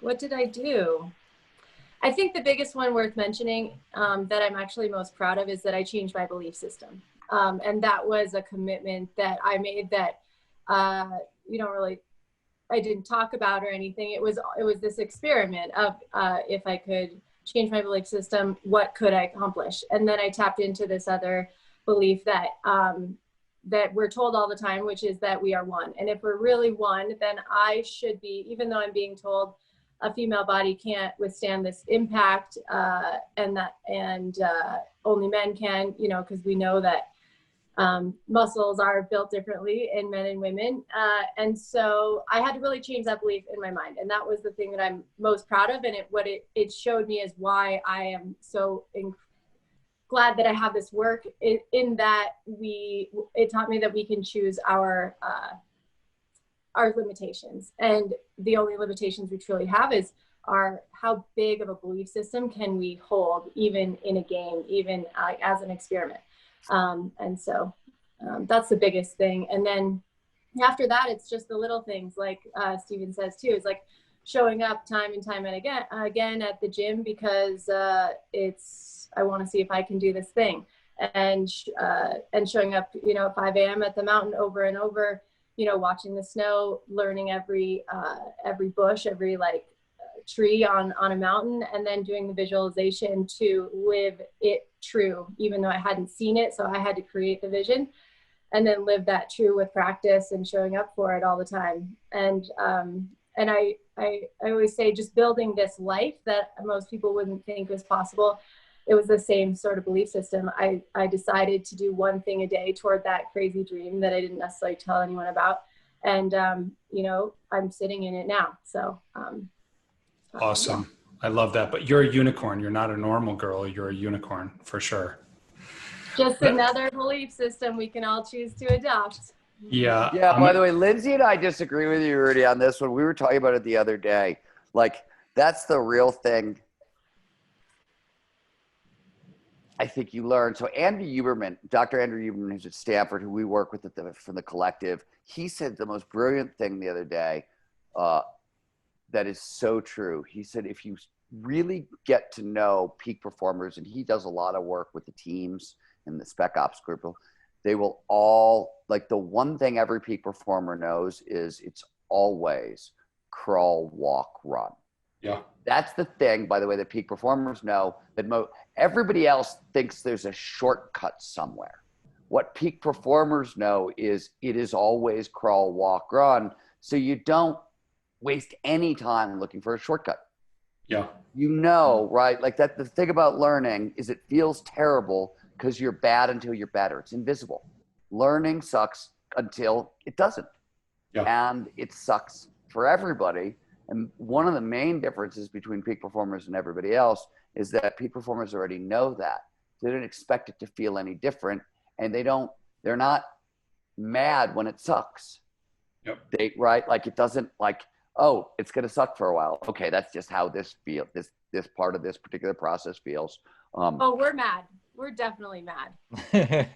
What did I do? I think the biggest one worth mentioning that I'm actually most proud of is that I changed my belief system. And that was a commitment that I made that I didn't talk about or anything. It was this experiment of if I could change my belief system, what could I accomplish? And then I tapped into this other belief that that we're told all the time, which is that we are one. And if we're really one, then I should be, even though I'm being told a female body can't withstand this impact, and only men can, because we know that muscles are built differently in men and women. And so I had to really change that belief in my mind. And that was the thing that I'm most proud of. And it showed me is why I am so glad that I have this work in that it taught me that we can choose our limitations. And the only limitations we truly have are how big of a belief system can we hold, even in a game, even as an experiment. And so that's the biggest thing. And then after that, it's just the little things like Stephen says too, is like showing up time and time and again at the gym because I want to see if I can do this thing, and showing up, at 5 a.m. at the mountain over and over, watching the snow, learning every bush, every tree on a mountain, and then doing the visualization to live it true, even though I hadn't seen it. So I had to create the vision and then live that true with practice and showing up for it all the time. And I always say, just building this life that most people wouldn't think was possible. It was the same sort of belief system. I decided to do one thing a day toward that crazy dream that I didn't necessarily tell anyone about. And, I'm sitting in it now. So, awesome. Yeah. I love that. But you're a unicorn. You're not a normal girl. You're a unicorn for sure. Just another belief system we can all choose to adopt. Yeah. Yeah. By the way, Lynsey and I disagree with you, Rudy, on this one. We were talking about it the other day. That's the real thing I think you learn. So Andrew Huberman, Dr. Andrew Huberman, who's at Stanford, who we work with from the collective, he said the most brilliant thing the other day that is so true. He said, if you really get to know peak performers, and he does a lot of work with the teams and the spec ops group, they will all, the one thing every peak performer knows is it's always crawl, walk, run. Yeah. That's the thing, by the way, that peak performers know, that everybody else thinks there's a shortcut somewhere. What peak performers know is it is always crawl, walk, run. So you don't waste any time looking for a shortcut. Yeah. You know, right? Like that, the thing about learning is it feels terrible because you're bad until you're better. It's invisible. Learning sucks until it doesn't. Yeah. And it sucks for everybody. And one of the main differences between peak performers and everybody else is that peak performers already know that. They don't expect it to feel any different. And they're not mad when it sucks. Yep. Right? Like it doesn't like, oh, it's going to suck for a while. Okay, that's just how this feels. This part of this particular process feels. Oh, we're mad. We're definitely mad.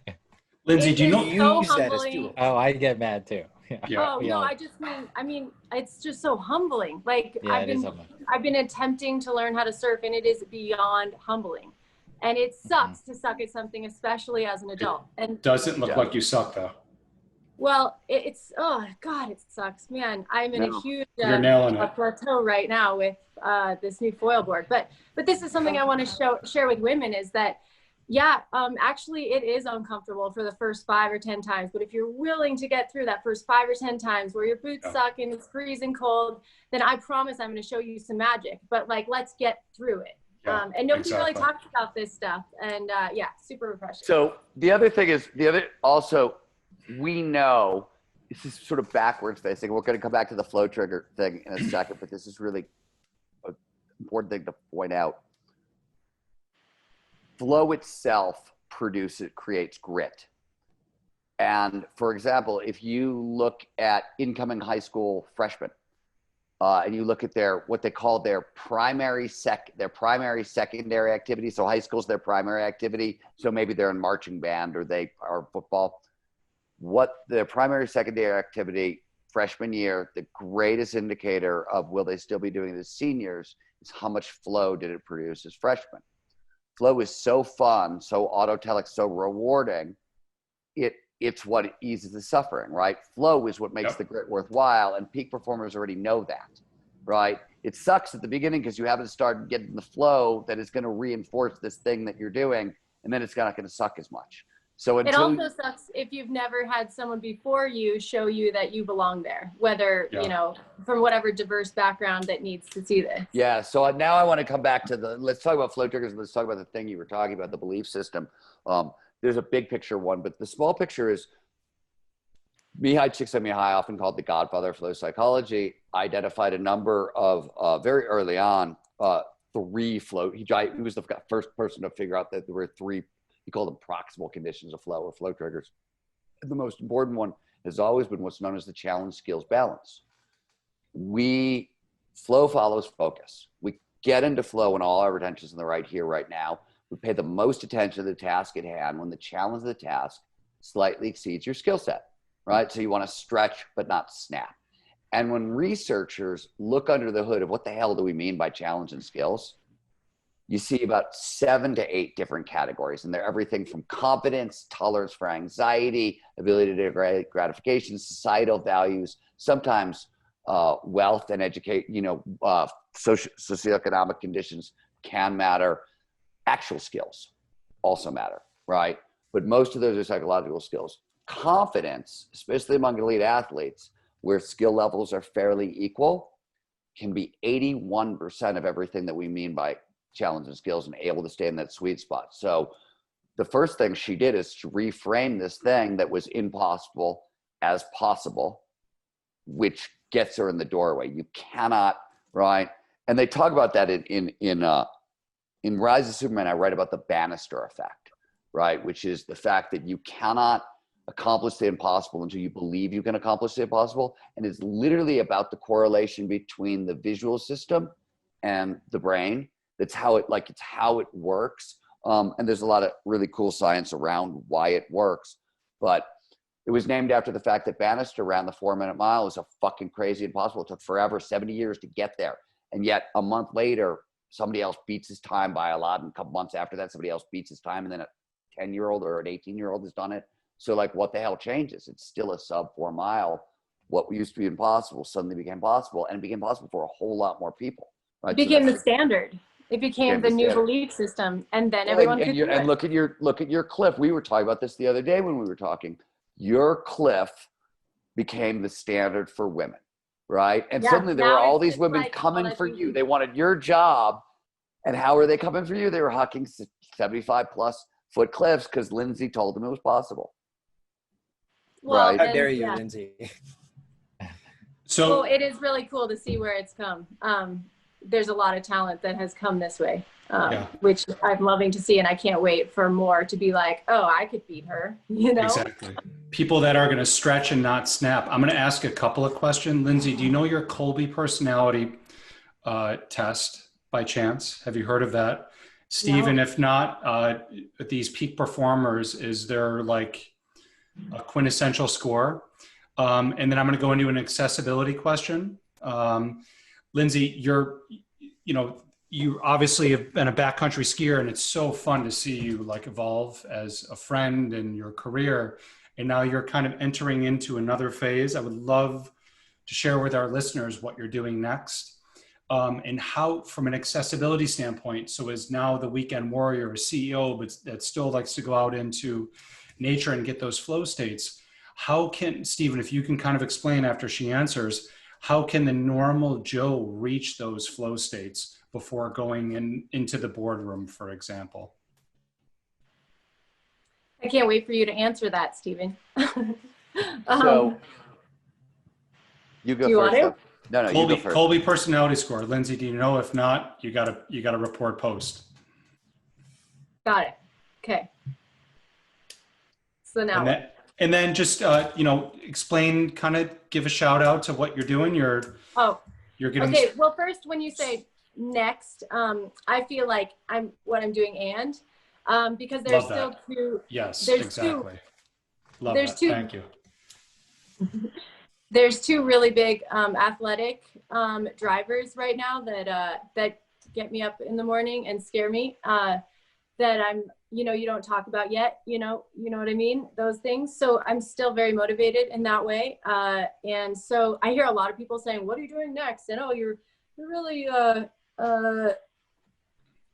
Lyndsey, do you know? So Use that as humbling. tools. Oh, I get mad too. Yeah. Oh no, I mean, it's just so humbling. Like Yeah, I've been attempting to learn how to surf, and it is beyond humbling. And it sucks to suck at something, especially as an adult. And Doesn't look like you suck though. well, it's oh god, it sucks, man. I'm in a huge You're nailing it. plateau right now with this new foil board. But this is something I want to share with women is that. Yeah, actually it is uncomfortable for the first 5 or 10 times, but if you're willing to get through that first 5 or 10 times where your boots suck and it's freezing cold, then I promise I'm going to show you some magic, but like, let's get through it. Yeah, and nobody really exactly. talks about this stuff, and yeah, super refreshing. So the other thing is, also, we know, this is sort of backwards facing. We're going to come back to the flow trigger thing in a second, but this is really an important thing to point out. Flow itself creates grit. And for example, if you look at incoming high school freshmen, and you look at what they call their primary secondary activity. So high school's their primary activity. So maybe they're in marching band or they are football. What their primary secondary activity freshman year, the greatest indicator of will they still be doing it as seniors is how much flow did it produce as freshmen. Flow is so fun, so autotelic, so rewarding. It's what eases the suffering, right? Flow is what makes the grit worthwhile, and peak performers already know that, right? It sucks at the beginning because you haven't started getting the flow that is going to reinforce this thing that you're doing, and then it's not going to suck as much. So it also sucks if you've never had someone before you show you that you belong there, whether, you know, from whatever diverse background that needs to see this. Yeah. So now I want to come back to let's talk about flow triggers. Let's talk about the thing you were talking about, the belief system. There's a big picture one, but the small picture is Mihai Csikszentmihalyi, often called the godfather of flow psychology, identified a number of, very early on, 3 flow. He was the first person to figure out that there were 3, he called them proximal conditions of flow or flow triggers. And the most important one has always been what's known as the challenge skills balance. Flow follows focus. We get into flow when all our attention is in the right here, right now. We pay the most attention to the task at hand when the challenge of the task slightly exceeds your skill set, right? So you want to stretch, but not snap. And when researchers look under the hood of what the hell do we mean by challenge and skills, you see about 7 to 8 different categories. And they're everything from confidence, tolerance for anxiety, ability to get gratification, societal values, sometimes wealth and socioeconomic conditions can matter. Actual skills also matter, right? But most of those are psychological skills. Confidence, especially among elite athletes, where skill levels are fairly equal, can be 81% of everything that we mean by challenge and skills and able to stay in that sweet spot. So the first thing she did is to reframe this thing that was impossible as possible, which gets her in the doorway. You cannot, right? And they talk about that in Rise of Superman. I write about the banister effect, right? Which is the fact that you cannot accomplish the impossible until you believe you can accomplish the impossible. And it's literally about the correlation between the visual system and the brain. It's how it works. And there's a lot of really cool science around why it works. But it was named after the fact that Bannister ran the 4-minute mile. It was a fucking crazy impossible. It took forever, 70 years to get there. And yet a month later, somebody else beats his time by a lot. And a couple months after that, somebody else beats his time. And then a 10-year-old or an 18-year-old has done it. So like, what the hell changes? It's still a sub 4 mile. What used to be impossible suddenly became possible, and it became possible for a whole lot more people. Right? It became the standard. It became the new standard. belief system, and then Well, everyone and could do it. look at your cliff. We were talking about this the other day when we were talking. Your cliff became the standard for women, right? And Yeah, suddenly there were now all it's these just women like, coming that's for easy. you. They wanted your job. And how were they coming for you? They were hucking 75 plus foot cliffs because Lynsey told them it was possible. Well, Right. How and, dare you, yeah. Lynsey? So Well, it is really cool to see where it's come. There's a lot of talent that has come this way, Yeah. which I'm loving to see, and I can't wait for more to be like, oh, I could beat her, you know? exactly. People that are going to stretch and not snap. I'm going to ask a couple of questions. Lynsey, do you know your Kolbe personality test by chance? Have you heard of that? Stephen, No. if not, these peak performers, is there like a quintessential score? And then I'm going to go into an accessibility question. Lynsey, you obviously have been a backcountry skier, and it's so fun to see you like evolve as a friend in your career. And now you're kind of entering into another phase. I would love to share with our listeners what you're doing next. And how, from an accessibility standpoint, so as now the weekend warrior, CEO, but that still likes to go out into nature and get those flow states. How can, Stephen, if you can kind of explain after she answers, how can the normal Joe reach those flow states before going into the boardroom, for example? I can't wait for you to answer that, Stephen. So you go do you first. want to? No, you go first. Kolbe personality score. Lynsey, do you know? If not, you gotta report post. Got it. Okay. So now, And then just explain, kind of give a shout out to what you're doing. You're getting. Okay. Well, first, when you say next, I feel like what I'm doing, and because there's still two. Yes, there's exactly. Love there's that. two. Thank you. There's two really big athletic drivers right now that get me up in the morning and scare me. That I'm, you don't talk about yet. You know what I mean? Those things. So I'm still very motivated in that way. And so I hear a lot of people saying, "What are you doing next?" And you're really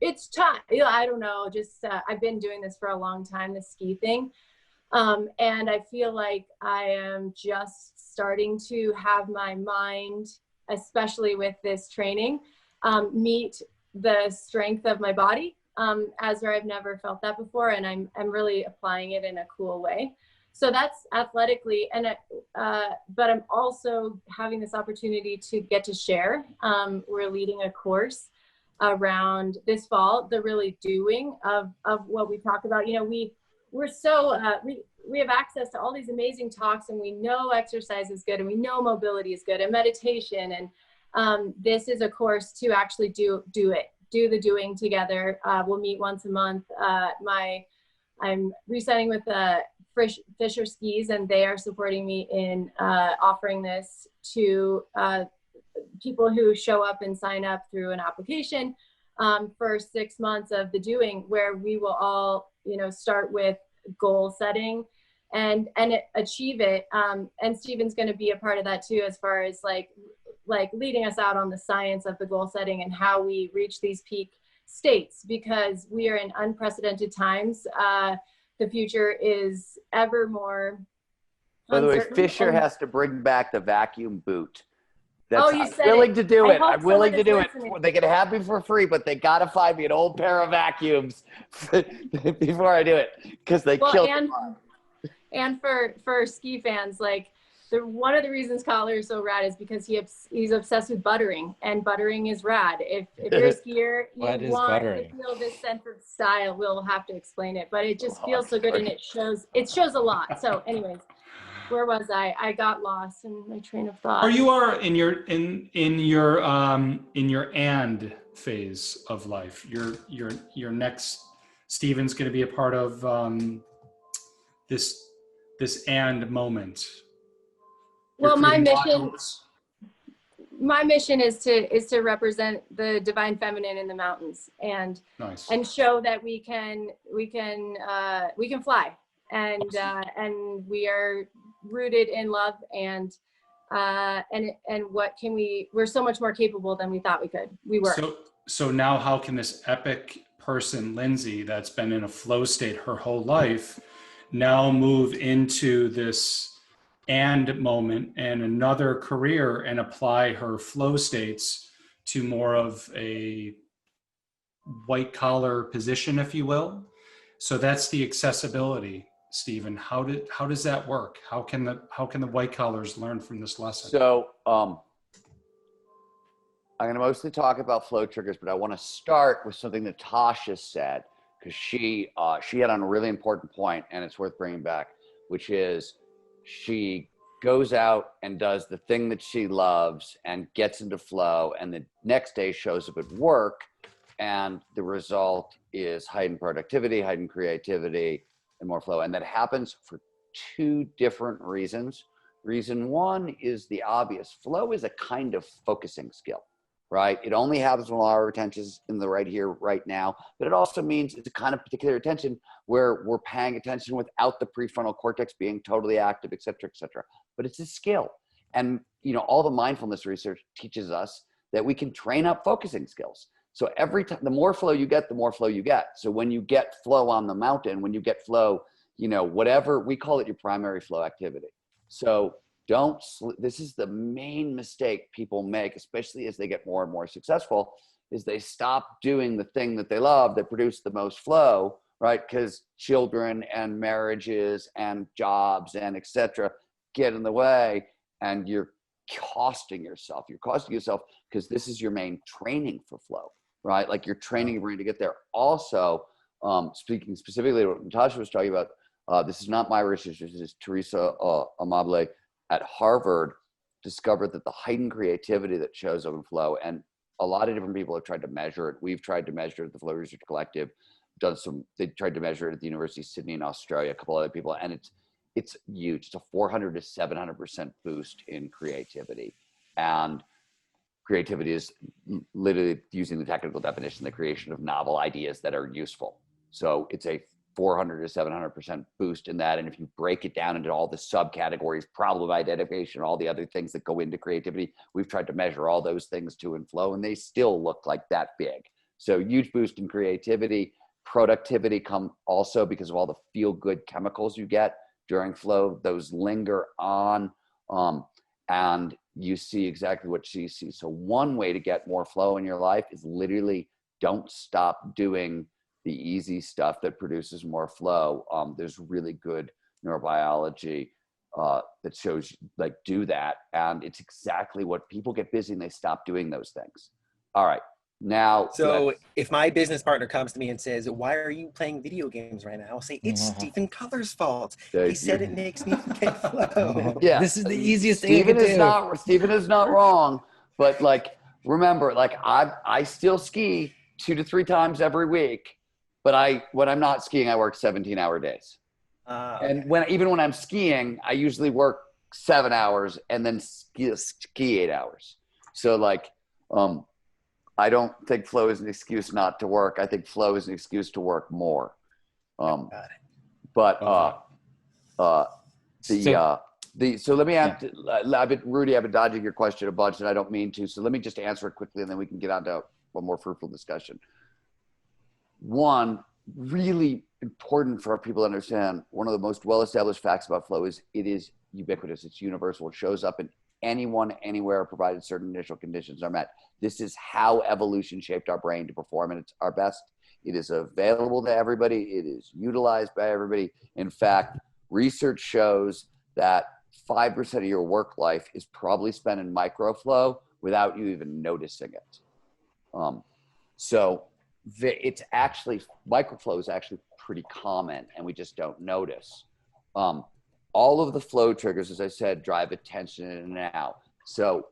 it's time. I don't know. Just I've been doing this for a long time, the ski thing. And I feel like I am just starting to have my mind, especially with this training, meet the strength of my body, as where I've never felt that before. And I'm really applying it in a cool way. So that's athletically, and but I'm also having this opportunity to get to share. We're leading a course around this fall, the really doing of what we talk about. We're so, we have access to all these amazing talks, and we know exercise is good, and we know mobility is good, and meditation. And this is a course to actually do the doing together. We'll meet once a month. I'm resetting with Fisher Skis, and they are supporting me in offering this to people who show up and sign up through an application for 6 months of the doing, where we will all, start with goal setting and achieve it. And Stephen's going to be a part of that too, as far as like leading us out on the science of the goal setting and how we reach these peak states, because we are in unprecedented times. The future is ever more By the way, uncertain. Fisher has to bring back the vacuum boot. You I'm said willing it. to do I it. hope I'm willing to someone do is it. listening. They can have me for free, but they got to find me an old pair of vacuums before I do it, because they killed me. And for ski fans, like one of the reasons Kotler is so rad is because he's obsessed with buttering, and buttering is rad. If you're a skier, you want to feel this sense of style. We'll have to explain it, but it just feels so good, and it shows a lot. So anyways, where was I? I got lost in my train of thought. Or you are in your and phase of life. Your next, Stephen's going to be a part of this and moment. Well, my mission is to represent the divine feminine in the mountains, and nice. and show that we can fly, and we are rooted in love, and what can we're so much more capable than we thought we could. We were. so now how can this epic person, Lynsey, that's been in a flow state her whole life, now move into this and moment and another career and apply her flow states to more of a white collar position, if you will? So that's the accessibility, Stephen. How does that work? How can the white collars learn from this lesson? So I'm going to mostly talk about flow triggers, but I want to start with something that Tasha said, because she had on a really important point, and it's worth bringing back, which is she goes out and does the thing that she loves and gets into flow, and the next day shows up at work, and the result is heightened productivity, heightened creativity, and more flow. And that happens for two different reasons. Reason one is the obvious. Flow is a kind of focusing skill, right? It only happens when our attention is in the right here, right now, but it also means it's a kind of particular attention where we're paying attention without the prefrontal cortex being totally active, et cetera, et cetera. But it's a skill. And, you know, all the mindfulness research teaches us that we can train up focusing skills. So every time, the more flow you get, the more flow you get. So when you get flow on the mountain, when you get flow, you know, whatever, we call it your primary flow activity. So this is the main mistake people make, especially as they get more and more successful, is they stop doing the thing that they love that produce the most flow, right? Because children and marriages and jobs and et cetera get in the way, and you're costing yourself. You're costing yourself because this is your main training for flow, right? Like you're training your brain to get there. Also, speaking specifically what Natasha was talking about, this is not my research, this is Teresa Amable at Harvard discovered that the heightened creativity that shows up in flow, and a lot of different people have tried to measure it. We've tried to measure it at the Flow Research Collective, they tried to measure it at the University of Sydney in Australia, a couple other people, and it's huge. It's a 400 to 700% boost in creativity. And creativity is literally, using the technical definition, the creation of novel ideas that are useful. So it's a 400 to 700% boost in that. And if you break it down into all the subcategories, problem identification, all the other things that go into creativity, we've tried to measure all those things too in flow, and they still look like that big. So huge boost in creativity. Productivity come also because of all the feel-good chemicals you get during flow. Those linger on, and you see exactly what she sees. So one way to get more flow in your life is literally don't stop doing the easy stuff that produces more flow. There's really good neurobiology that shows, like, do that. And it's exactly what people get busy and they stop doing those things. All right. Now, so if my business partner comes to me and says, "Why are you playing video games right now?" I'll say, "It's Stephen Color's fault. He said it makes me get flow." Yeah, this is the easiest thing you can do. Stephen is not wrong, but like, remember, like I still ski 2 to 3 times every week, but when I'm not skiing, I work 17-hour days. Okay. And even when I'm skiing, I usually work 7 hours and then ski 8 hours. So like, I don't think flow is an excuse not to work. I think flow is an excuse to work more. Got it. But so let me ask, Rudy, I've been dodging your question a bunch and I don't mean to. So let me just answer it quickly and then we can get on to a more fruitful discussion. One, really important for people to understand, one of the most well-established facts about flow is it is ubiquitous. It's universal. It shows up in anyone, anywhere, provided certain initial conditions are met. This is how evolution shaped our brain to perform at our best. It is available to everybody. It is utilized by everybody. In fact, research shows that 5% of your work life is probably spent in microflow without you even noticing it. So it's actually, microflow is actually pretty common and we just don't notice. All of the flow triggers, as I said, drive attention in and out. So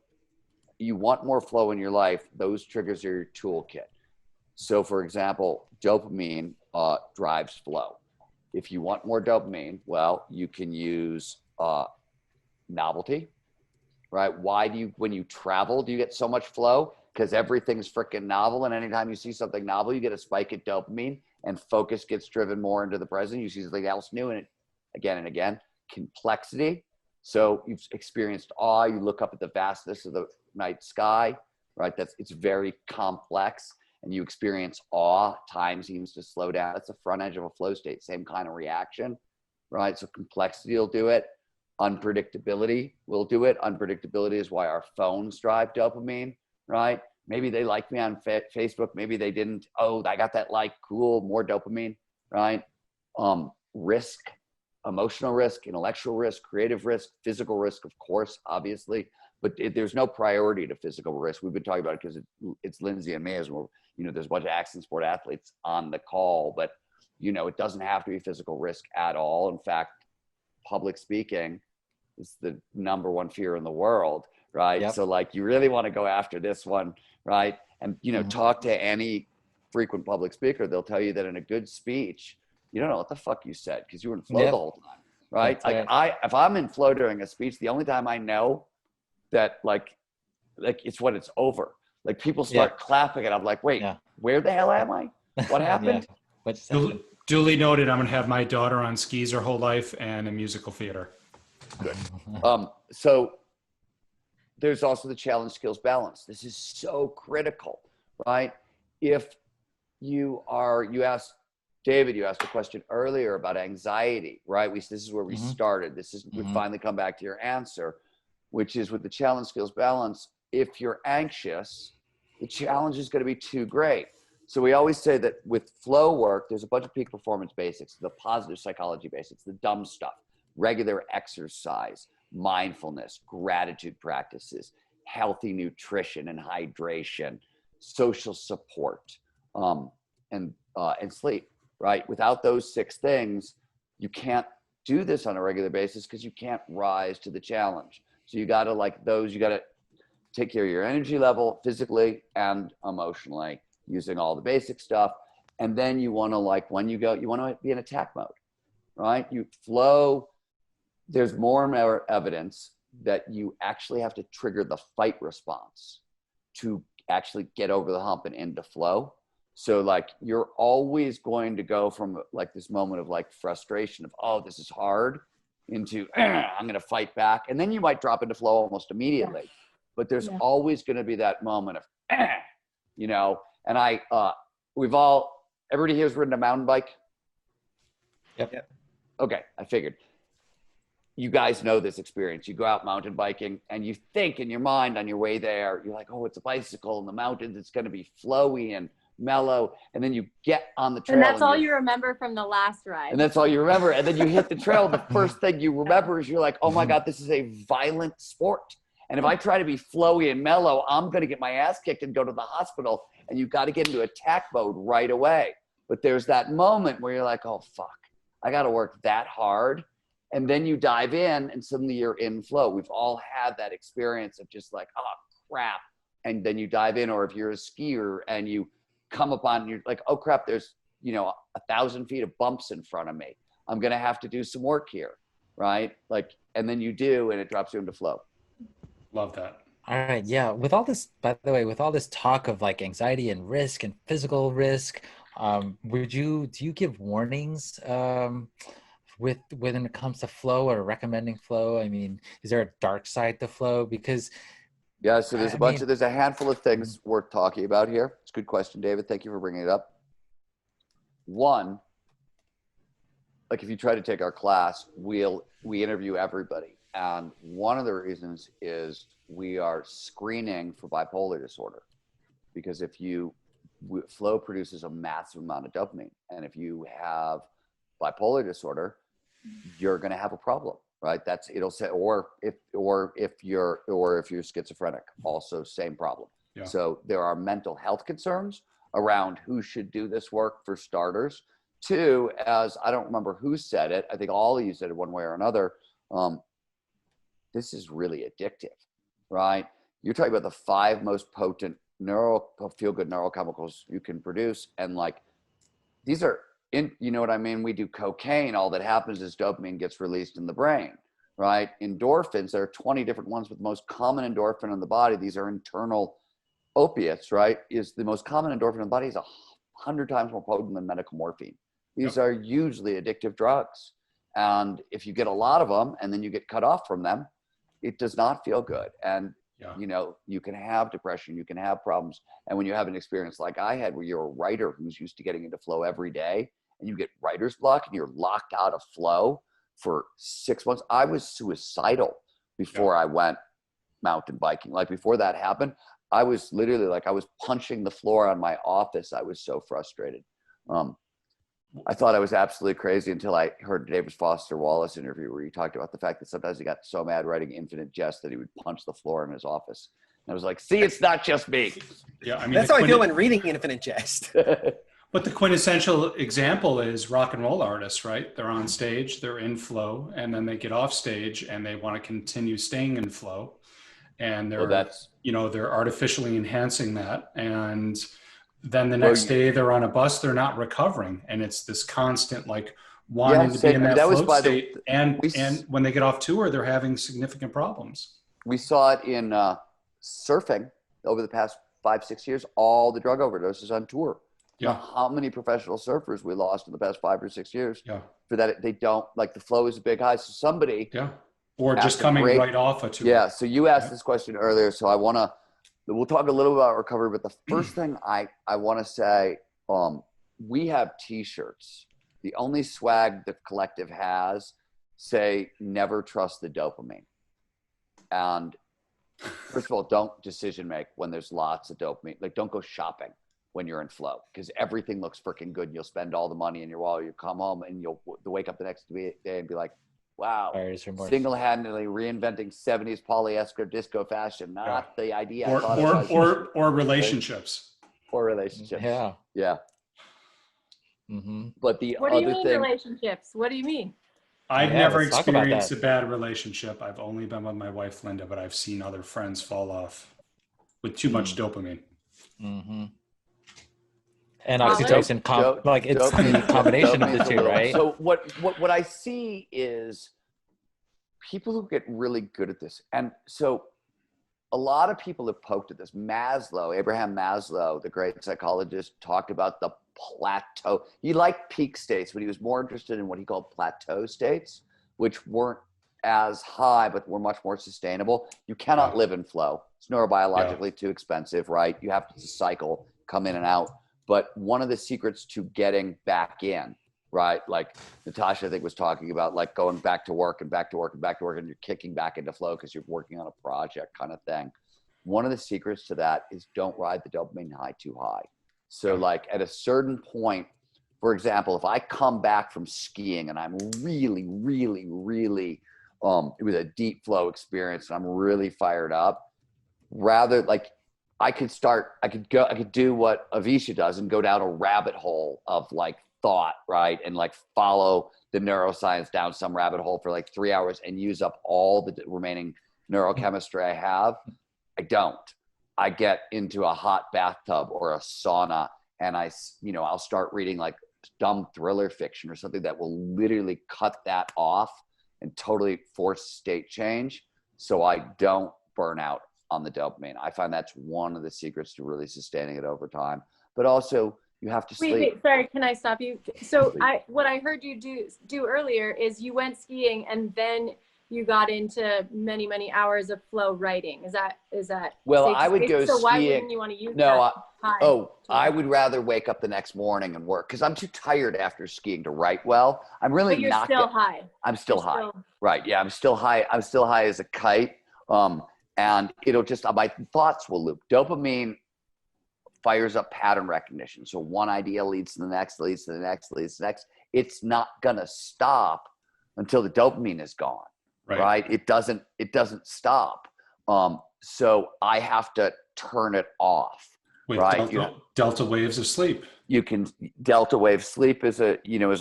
you want more flow in your life, those triggers are your toolkit. So for example, dopamine drives flow. If you want more dopamine, well, you can use novelty, right? When you travel, do you get so much flow? Because everything's freaking novel, and anytime you see something novel, you get a spike of dopamine, and focus gets driven more into the present. You see something else new in it again and again. Complexity. So you've experienced awe. You look up at the vastness of the night sky, right? It's very complex. and you experience awe, time seems to slow down. That's the front edge of a flow state, same kind of reaction, right? So complexity will do it. Unpredictability will do it. Unpredictability is why our phones drive dopamine, right? Maybe they liked me on Facebook, maybe they didn't. Oh, I got that like, cool, more dopamine, right? Risk, emotional risk, intellectual risk, creative risk, physical risk, of course, obviously, but there's no priority to physical risk. We've been talking about it because it's Lynsey and me as well. You know, there's a bunch of accident sport athletes on the call, but you know, it doesn't have to be physical risk at all. In fact, public speaking is the #1 fear in the world, right? Yep. So like, you really want to go after this one, right? And, you know, talk to any frequent public speaker. They'll tell you that in a good speech, you don't know what the fuck you said because you were in flow the whole time, right? That's like if I'm in flow during a speech, the only time I know that like it's when it's over. Like people start clapping and I'm like, wait, where the hell am I? What happened? What just happened? Duly noted, I'm going to have my daughter on skis her whole life and a musical theater. Good. So there's also the challenge skills balance. This is so critical, right? If you asked David, you asked a question earlier about anxiety, right? This is where we started. We finally come back to your answer, which is with the challenge skills balance. If you're anxious, the challenge is going to be too great. So we always say that with flow work, there's a bunch of peak performance basics, the positive psychology basics, the dumb stuff, regular exercise, mindfulness, gratitude practices, healthy nutrition and hydration, social support, and sleep, right? Without those 6 things, you can't do this on a regular basis because you can't rise to the challenge. So you got to take care of your energy level physically and emotionally using all the basic stuff. And then you want to, like, when you go, you want to be in attack mode, right? You flow. There's more and more evidence that you actually have to trigger the fight response to actually get over the hump and into flow. So like, you're always going to go from like this moment of like frustration of, oh, this is hard, into I'm going to fight back. And then you might drop into flow almost immediately. But there's always going to be that moment of, you know, and everybody here has ridden a mountain bike? Yep. Okay, I figured. You guys know this experience. You go out mountain biking and you think in your mind on your way there, you're like, oh, it's a bicycle in the mountains. It's going to be flowy and mellow. And then you get on the trail. And that's all you remember from the last ride. And that's all you remember. And then you hit the trail. The first thing you remember is you're like, oh my God, this is a violent sport. And if I try to be flowy and mellow, I'm going to get my ass kicked and go to the hospital. And you've got to get into attack mode right away. But there's that moment where you're like, oh, fuck, I got to work that hard. And then you dive in and suddenly you're in flow. We've all had that experience of just like, oh, crap. And then you dive in, or if you're a skier and you come upon, you're like, oh, crap, there's, 1,000 feet of bumps in front of me. I'm going to have to do some work here, right? Like, and then you do, and it drops you into flow. Love that. All right. Yeah. With all this, by the way, with all this talk of like anxiety and risk and physical risk, do you give warnings when it comes to flow or recommending flow? I mean, is there a dark side to flow? Because yeah, so there's a handful of things worth talking about here. It's a good question, David. Thank you for bringing it up. One, like if you try to take our class, we interview everybody. And one of the reasons is we are screening for bipolar disorder, because flow produces a massive amount of dopamine. And if you have bipolar disorder, you're going to have a problem, right? It'll say, or if you're schizophrenic, also same problem. Yeah. So there are mental health concerns around who should do this work, for starters. Two, as I don't remember who said it, I think all of you said it one way or another, this is really addictive, right? You're talking about the 5 most potent feel-good neurochemicals you can produce. And like, these are, you know what I mean? We do cocaine. All that happens is dopamine gets released in the brain, right? Endorphins, there are 20 different ones, but the most common endorphin in the body, these are internal opiates, right? Is the most common endorphin in the body is 100 times more potent than medical morphine. These are hugely addictive drugs. And if you get a lot of them and then you get cut off from them, it does not feel good. And Yeah. You know, you can have depression, you can have problems. And when you have an experience like I had, where you're a writer who's used to getting into flow every day, and you get writer's block and you're locked out of flow for 6 months. I was suicidal before I went mountain biking. Like before that happened, I was literally like, I was punching the floor on my office. I was so frustrated. I thought I was absolutely crazy until I heard David Foster Wallace interview where he talked about the fact that sometimes he got so mad writing Infinite Jest that he would punch the floor in his office. And I was like, see, it's not just me. Yeah, I mean, that's how I feel when reading Infinite Jest. But the quintessential example is rock and roll artists, right? They're on stage, they're in flow, and then they get off stage and they want to continue staying in flow. And they're, you know, they're artificially enhancing that. And then the next day they're on a bus, they're not recovering. And it's this constant, like, wanting to be in that flow state. And when they get off tour, they're having significant problems. We saw it in surfing over the past 5-6 years, all the drug overdoses on tour. You know how many professional surfers we lost in the past 5 or 6 years for that. They don't, like, the flow is a big high. So somebody, or just coming right off a tour. Yeah. So you asked this question earlier. So we'll talk a little about recovery, but the first thing I want to say, we have t-shirts. The only swag the collective has say, never trust the dopamine. And first of all, don't decision make when there's lots of dopamine. Like, don't go shopping when you're in flow, because everything looks freaking good and you'll spend all the money in your wallet. You come home and you'll wake up the next day and be like, wow, single-handedly reinventing 70s polyester disco fashion. Not the idea I thought it was. Or relationships. Or relationships. Yeah. Yeah. Mm-hmm. But the what do you mean relationships? What do you mean? I've never experienced a bad relationship. I've only been with my wife, Linda, but I've seen other friends fall off with too much dopamine. Mm-hmm. And oxytocin, like, it's the combination of the two, right? So what I see is people who get really good at this. And so a lot of people have poked at this. Abraham Maslow, the great psychologist, talked about the plateau. He liked peak states, but he was more interested in what he called plateau states, which weren't as high, but were much more sustainable. You cannot live in flow. It's neurobiologically too expensive, right? You have to cycle, come in and out. But one of the secrets to getting back in, right? Like Natasha, I think, was talking about, like, going back to work and back to work and back to work, and you're kicking back into flow because you're working on a project kind of thing. One of the secrets to that is don't ride the dopamine high too high. So like at a certain point, for example, if I come back from skiing and I'm really, really, really, it was a deep flow experience and I'm really fired up, rather, like, I could do what Avisha does and go down a rabbit hole of, like, thought, right? And, like, follow the neuroscience down some rabbit hole for like 3 hours and use up all the remaining neurochemistry I have. I don't. I get into a hot bathtub or a sauna and I'll start reading, like, dumb thriller fiction or something that will literally cut that off and totally force state change so I don't burn out on the dopamine. I find that's one of the secrets to really sustaining it over time. But also, you have to sleep. Wait, sorry, can I stop you? So what I heard you do earlier is you went skiing and then you got into many, many hours of flow writing. Is that well, I would go skiing. So why wouldn't you want to use that? I would rather wake up the next morning and work because I'm too tired after skiing to write well. I'm really not. But you're still high. I'm still high. Right. Yeah, I'm still high. I'm still high as a kite. And it'll just, my thoughts will loop. Dopamine fires up pattern recognition. So one idea leads to the next, leads to the next, leads to the next. It's not going to stop until the dopamine is gone, right? It doesn't stop. So I have to turn it off, right? Delta waves of sleep. Delta wave sleep is a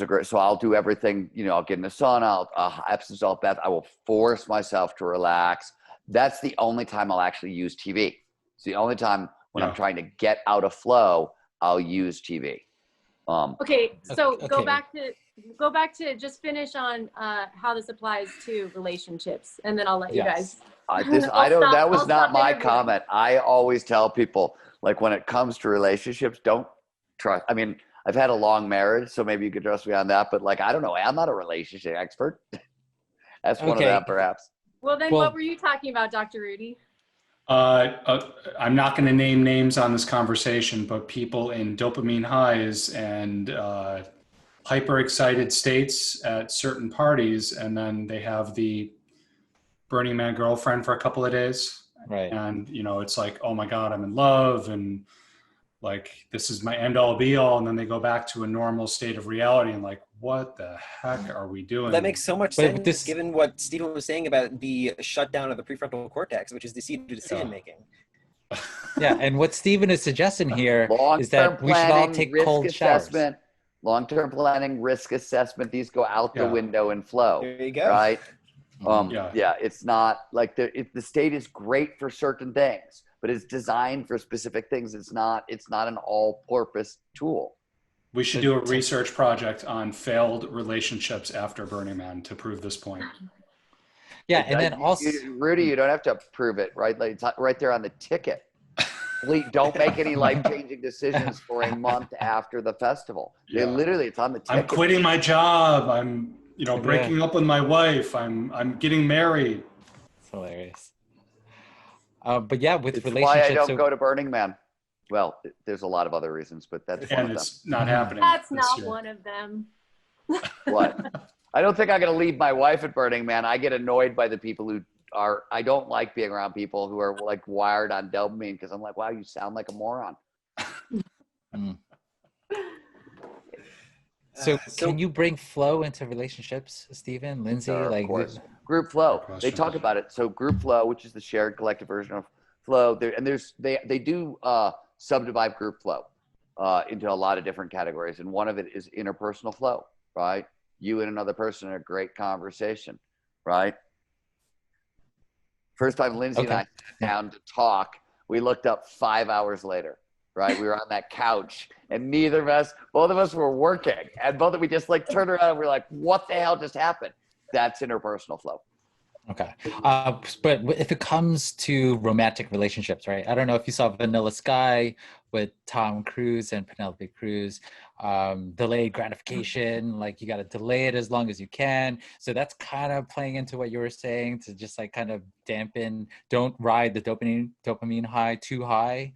great, so I'll do everything, I'll get in the sauna, I'll Epsom salt bath. I will force myself to relax. That's the only time I'll actually use TV. It's the only time when I'm trying to get out of flow, I'll use TV. Okay, so go back to just finish on how this applies to relationships, and then I'll let you guys. That was not my comment. I always tell people, like, when it comes to relationships, don't trust. I mean, I've had a long marriage, so maybe you could trust me on that. But, like, I don't know. I'm not a relationship expert. That's one of them, perhaps. Well, then what were you talking about, Dr. Rudy? I'm not going to name names on this conversation, but people in dopamine highs and hyper excited states at certain parties, and then they have the Burning Man girlfriend for a couple of days. Right. And, it's like, oh my God, I'm in love. And like, this is my end all be all. And then they go back to a normal state of reality and like, what the heck are we doing? That makes so much But sense given what Stephen was saying about the shutdown of the prefrontal cortex, which is the seat of decision making. Yeah, and what Stephen is suggesting here is that Long-term we should all planning, take risk cold showers. assessment, long-term planning, risk assessment, these go out the Yeah. window in flow. There you go. Right? Yeah. Yeah, it's not like the state is great for certain things, but it's designed for specific things. It's not an all-purpose tool. We should do a research project on failed relationships after Burning Man to prove this point. Yeah, and then also, Rudy, you don't have to prove it, right? Like, it's right there on the ticket. Please don't make any life-changing decisions for a month after the festival. Yeah. Literally, it's on the ticket. I'm quitting my job. I'm, breaking up with my wife. I'm getting married. it's hilarious. But yeah, with It's relationships, why I don't go to Burning Man. Well, there's a lot of other reasons, but that's one And of them. it's not happening. That's this not year. one of them. What? I don't think I'm going to leave my wife at Burning Man. I get annoyed by the people who I don't like being around people who are like wired on dopamine because I'm like, wow, you sound like a moron. So can you bring flow into relationships, Stephen, Lyndsey? Sure, like of course. Group flow. Good They question. talk about it. So group flow, which is the shared collective version of flow, they do subdivide group flow into a lot of different categories, and one of it is interpersonal flow, right? You and another person in a great conversation, right? First time Lyndsey and I sat down to talk, we looked up 5 hours later, right? We were on that couch, and both of us were working, and we just like turned around and we're like, what the hell just happened? That's interpersonal flow. Okay. But if it comes to romantic relationships, right? I don't know if you saw Vanilla Sky with Tom Cruise and Penelope Cruz. Delayed gratification, like you got to delay it as long as you can. So that's kind of playing into what you were saying to just like kind of dampen, don't ride the dopamine high too high.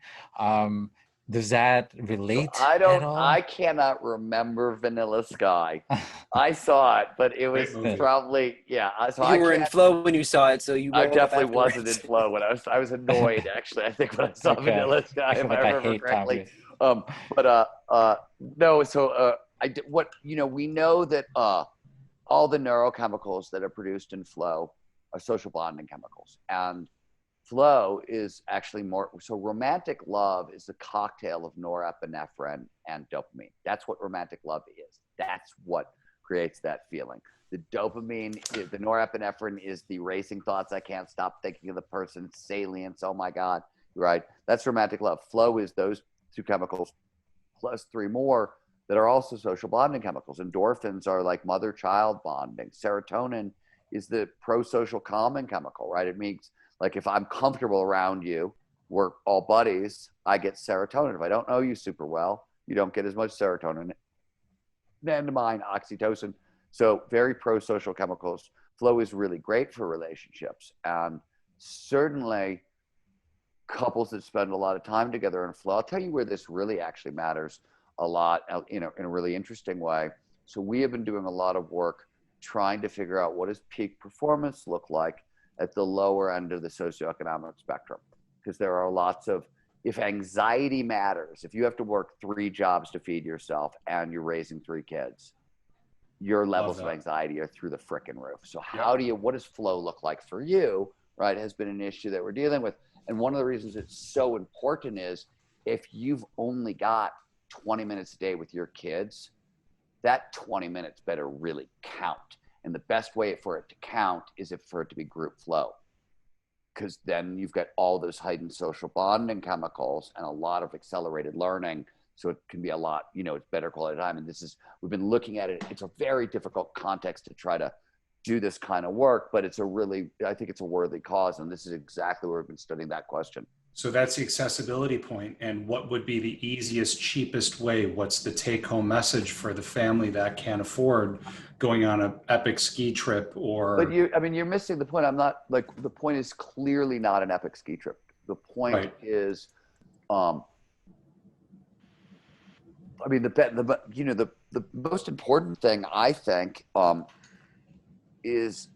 Does that relate? So I cannot remember Vanilla Sky. I saw it, but it was probably, yeah. So You were in flow when you saw it, so you I woke up definitely wasn't in afterwards. flow when I was annoyed, actually. I think when I saw Vanilla Sky, if Like I I remember hate correctly. Tom No, so we know that all the neurochemicals that are produced in flow are social bonding chemicals, and flow is actually more, so romantic love is a cocktail of norepinephrine and dopamine. That's what romantic love is. That's what creates that feeling. The dopamine, the norepinephrine is the racing thoughts. I can't stop thinking of the person, salience. Oh my God, right? That's romantic love. Flow is those two chemicals plus three more that are also social bonding chemicals. Endorphins are like mother-child bonding. Serotonin is the pro-social calming chemical, right? It means like if I'm comfortable around you, we're all buddies, I get serotonin. If I don't know you super well, you don't get as much serotonin. Then mine, oxytocin. So very pro-social chemicals. Flow is really great for relationships. And certainly couples that spend a lot of time together in flow, I'll tell you where this really actually matters a lot in a really interesting way. So we have been doing a lot of work trying to figure out what does peak performance look like at the lower end of the socioeconomic spectrum. Because there are lots of, if anxiety matters, if you have to work 3 jobs to feed yourself and you're raising 3 kids, your levels of anxiety are through the frickin' roof. So what does flow look like for you, right, has been an issue that we're dealing with. And one of the reasons it's so important is if you've only got 20 minutes a day with your kids, that 20 minutes better really count. And the best way for it to count is for it to be group flow. Because then you've got all those heightened social bonding chemicals and a lot of accelerated learning. So it can be a lot, it's better quality time. And we've been looking at it. It's a very difficult context to try to do this kind of work, but I think it's a worthy cause. And this is exactly where we've been studying that question. So that's the accessibility point. And what would be the easiest, cheapest way? What's the take-home message for the family that can't afford going on an epic ski trip or... But you're missing the point. I'm not, the point is clearly not an epic ski trip. the point Right. is, I mean, the most important thing I think is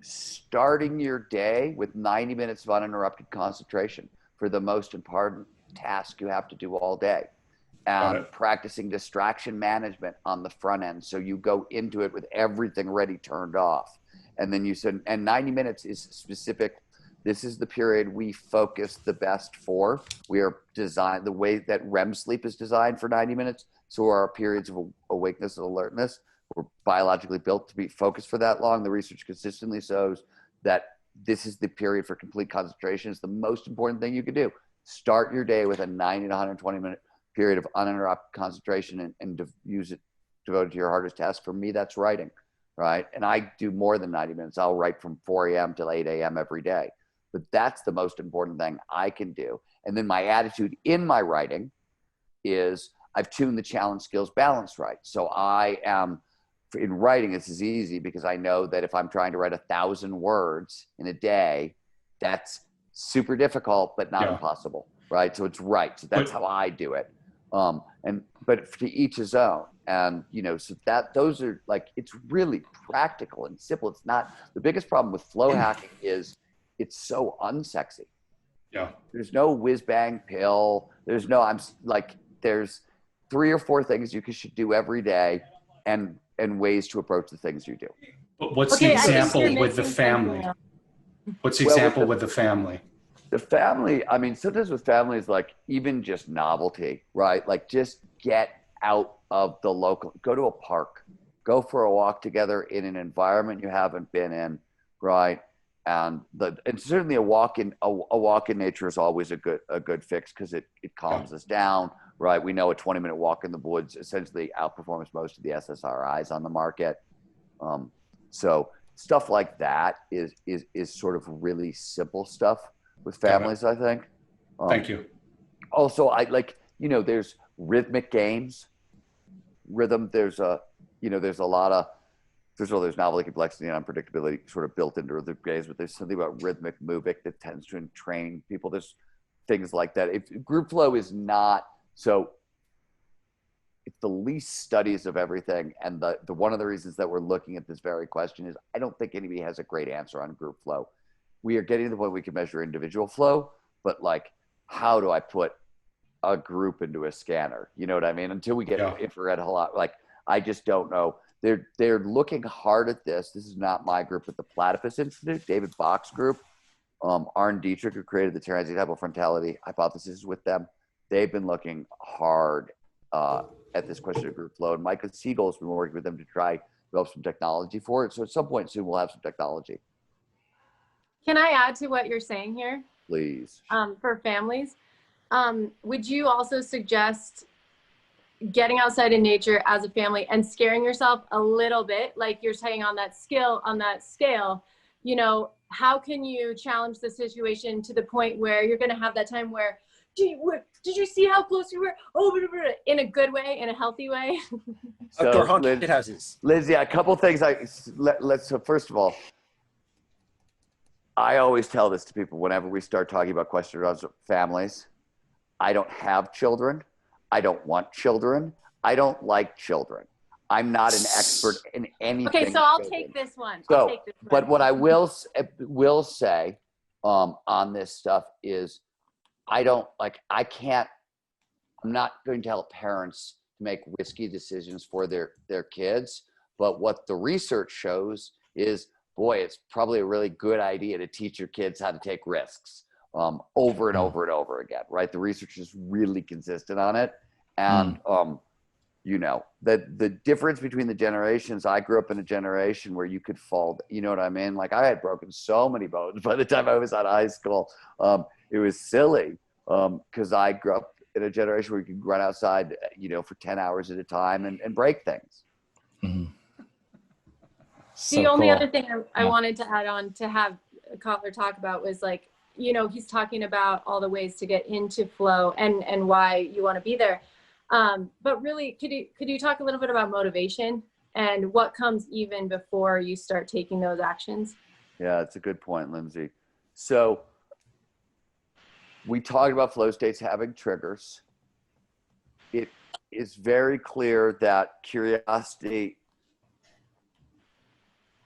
starting your day with 90 minutes of uninterrupted concentration for the most important task you have to do all day, and practicing distraction management on the front end. So you go into it with everything ready, turned off. And then you said, and 90 minutes is specific. This is the period we focus the best for. We are designed the way that REM sleep is designed for 90 minutes. So our periods of awakeness and alertness, we're biologically built to be focused for that long. The research consistently shows that this is the period for complete concentration. It's the most important thing you could do. Start your day with a 90 to 120 minute period of uninterrupted concentration and use it devoted to your hardest task. For me, that's writing, right? And I do more than 90 minutes. I'll write from 4 a.m. till 8 a.m. every day. But that's the most important thing I can do. And then my attitude in my writing is I've tuned the challenge skills balance right. So I am, in writing, this is easy because I know that if I'm trying to write 1,000 words in a day, that's super difficult, but not impossible, right? So it's right. So that's how I do it. But to each his own. And, you know, so that those are like, it's really practical and simple. It's not, the biggest problem with flow hacking is it's so unsexy. Yeah. There's no whiz bang pill. There's no, there's 3 or 4 things you should do every day and ways to approach the things you do. But what's the example with the family? What's the example with the family? The family, I mean, sometimes with families, like even just novelty, right? Like just get out of the local, go to a park, go for a walk together in an environment you haven't been in, right? And certainly a walk in nature is always a good fix because it calms us down, right? We know a 20-minute walk in the woods essentially outperforms most of the SSRIs on the market. So stuff like that is sort of really simple stuff with families, I think. Thank you. Also, I like, you know, there's rhythmic games, rhythm. There's a lot of, there's novelty, complexity, and unpredictability sort of built into the games, but there's something about rhythmic moving that tends to entrain people. There's things like that. If group flow is not, so it's the least studies of everything. And the one of the reasons that we're looking at this very question is I don't think anybody has a great answer on group flow. We are getting to the point we can measure individual flow, but like, how do I put a group into a scanner? You know what I mean? Until we get infrared, like, I just don't know. They're looking hard at this. This is not my group, but the Platypus Institute, David Bach's group, Arne Dietrich, who created the transcendental frontality hypothesis with them. They've been looking hard at this question of group flow. And Michael Siegel has been working with them to try develop some technology for it. So at some point soon, we'll have some technology. Can I add to what you're saying here? Please. For families, would you also suggest getting outside in nature as a family and scaring yourself a little bit, like you're saying on that scale, you know, how can you challenge the situation to the point where you're going to have that time where, did you see how close you were? Oh, blah, blah, blah, in a good way, in a healthy way. Outdoor haunted houses. Lyndsey, a couple things. So first of all, I always tell this to people whenever we start talking about questions around families. I don't have children. I don't want children. I don't like children. I'm not an expert in anything. Okay, so I'll take this one. But what I will say on this stuff is I'm not going to tell parents to make risky decisions for their kids. But what the research shows is, boy, it's probably a really good idea to teach your kids how to take risks over and over and over again, right? The research is really consistent on it. And, you know, the difference between the generations, I grew up in a generation where you could fall, you know what I mean? Like I had broken so many bones by the time I was out of high school. It was silly because I grew up in a generation where you could run outside, you know, for 10 hours at a time and break things. Mm-hmm. The only other thing I wanted to add on to have Kotler talk about was like, you know, he's talking about all the ways to get into flow and why you want to be there. But really, could you talk a little bit about motivation and what comes even before you start taking those actions? Yeah, it's a good point, Lyndsey. So we talked about flow states having triggers. It is very clear that curiosity,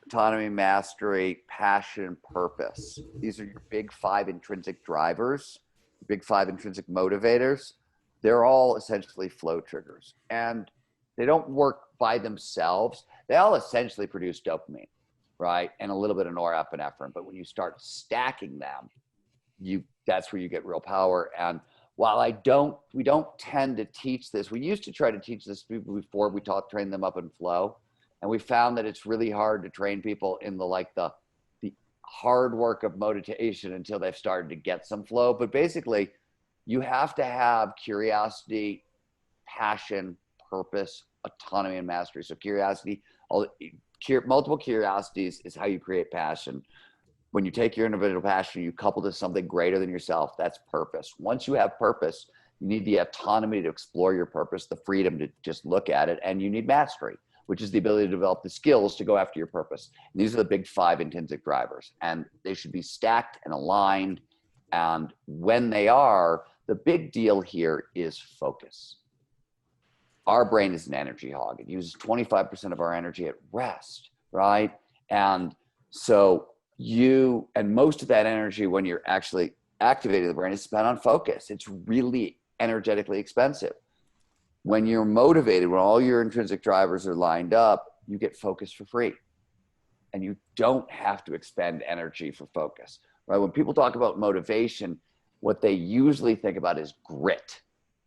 autonomy, mastery, passion, purpose, these are your big 5 intrinsic drivers, big 5 intrinsic motivators. They're all essentially flow triggers, and they don't work by themselves. They all essentially produce dopamine, right? And a little bit of norepinephrine. But when you start stacking them, that's where you get real power. And while we don't tend to teach this, we used to try to teach this to people before we train them up in flow. And we found that it's really hard to train people in the hard work of meditation until they've started to get some flow. But basically, you have to have curiosity, passion, purpose, autonomy, and mastery. So curiosity, multiple curiosities is how you create passion. When you take your individual passion, you couple to something greater than yourself. That's purpose. Once you have purpose, you need the autonomy to explore your purpose, the freedom to just look at it, and you need mastery, which is the ability to develop the skills to go after your purpose. And these are the big 5 intrinsic drivers, and they should be stacked and aligned. And when they are, the big deal here is focus. Our brain is an energy hog. It uses 25% of our energy at rest, right? And so most of that energy when you're actually activating the brain is spent on focus. It's really energetically expensive. When you're motivated, when all your intrinsic drivers are lined up, you get focus for free. And you don't have to expend energy for focus, right? When people talk about motivation, what they usually think about is grit.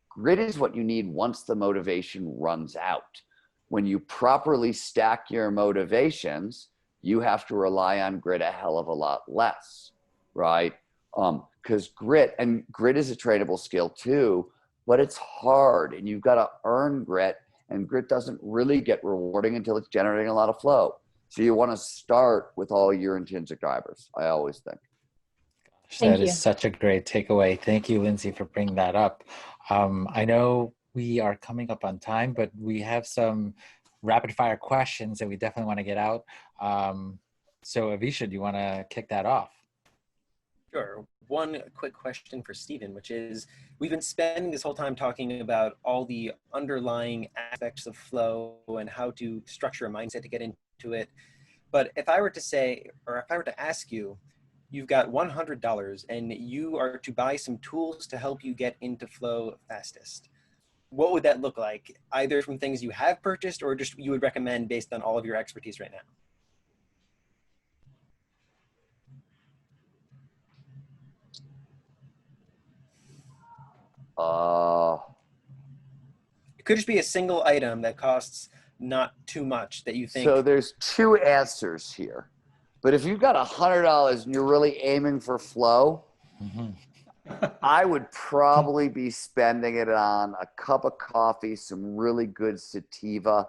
Grit is what you need once the motivation runs out. When you properly stack your motivations, you have to rely on grit a hell of a lot less, right? Because grit is a trainable skill too, but it's hard and you've got to earn grit, and grit doesn't really get rewarding until it's generating a lot of flow. So you want to start with all your intrinsic drivers, I always think. That is such a great takeaway. Thank you, Lynsey, for bringing that up. I know we are coming up on time, but we have some rapid fire questions that we definitely want to get out. So Avisha, do you want to kick that off? Sure. One quick question for Stephen, which is, we've been spending this whole time talking about all the underlying aspects of flow and how to structure a mindset to get into it. But if I were to say, or if I were to ask you, you've got $100 and you are to buy some tools to help you get into flow fastest, what would that look like? Either from things you have purchased or just you would recommend based on all of your expertise right now? It could just be a single item that costs not too much that you think. So there's 2 answers here. But if you've got $100 and you're really aiming for flow, I would probably be spending it on a cup of coffee, some really good sativa,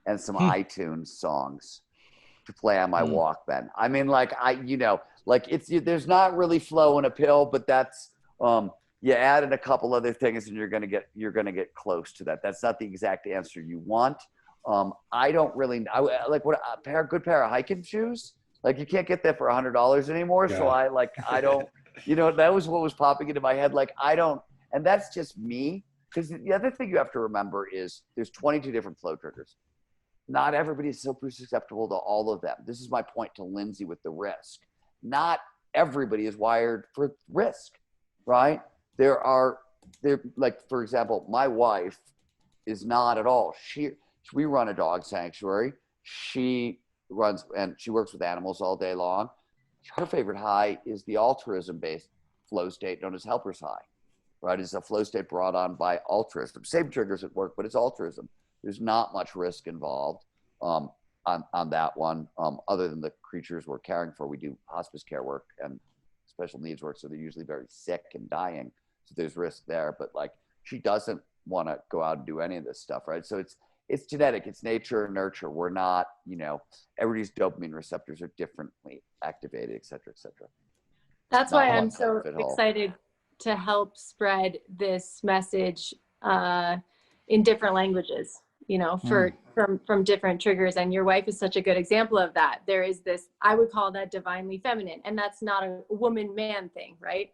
and some iTunes songs to play on my Walkman. I mean, there's not really flow in a pill, but that's you add in a couple other things and you're gonna get close to that. That's not the exact answer you want. I don't really. A good pair of hiking shoes. Like, you can't get that for $100 anymore. Yeah. So I don't, that was what was popping into my head. And that's just me. Because the other thing you have to remember is there's 22 different flow triggers. Not everybody is super susceptible to all of them. This is my point to Lynsey with the risk. Not everybody is wired for risk, right? For example, my wife is not at all. We run a dog sanctuary. She works with animals all day long. Her favorite high is the altruism-based flow state known as helper's high, right? It's a flow state brought on by altruism. Same triggers at work, but it's altruism. There's not much risk involved on that one, other than the creatures we're caring for. We do hospice care work and special needs work, so they're usually very sick and dying. So there's risk there, but she doesn't want to go out and do any of this stuff, right? So it's genetic, it's nature and nurture. We're not, everybody's dopamine receptors are differently activated, et cetera, et cetera. That's why I'm so excited to help spread this message in different languages, from different triggers. And your wife is such a good example of that. There is this, I would call that divinely feminine, and that's not a woman-man thing, right?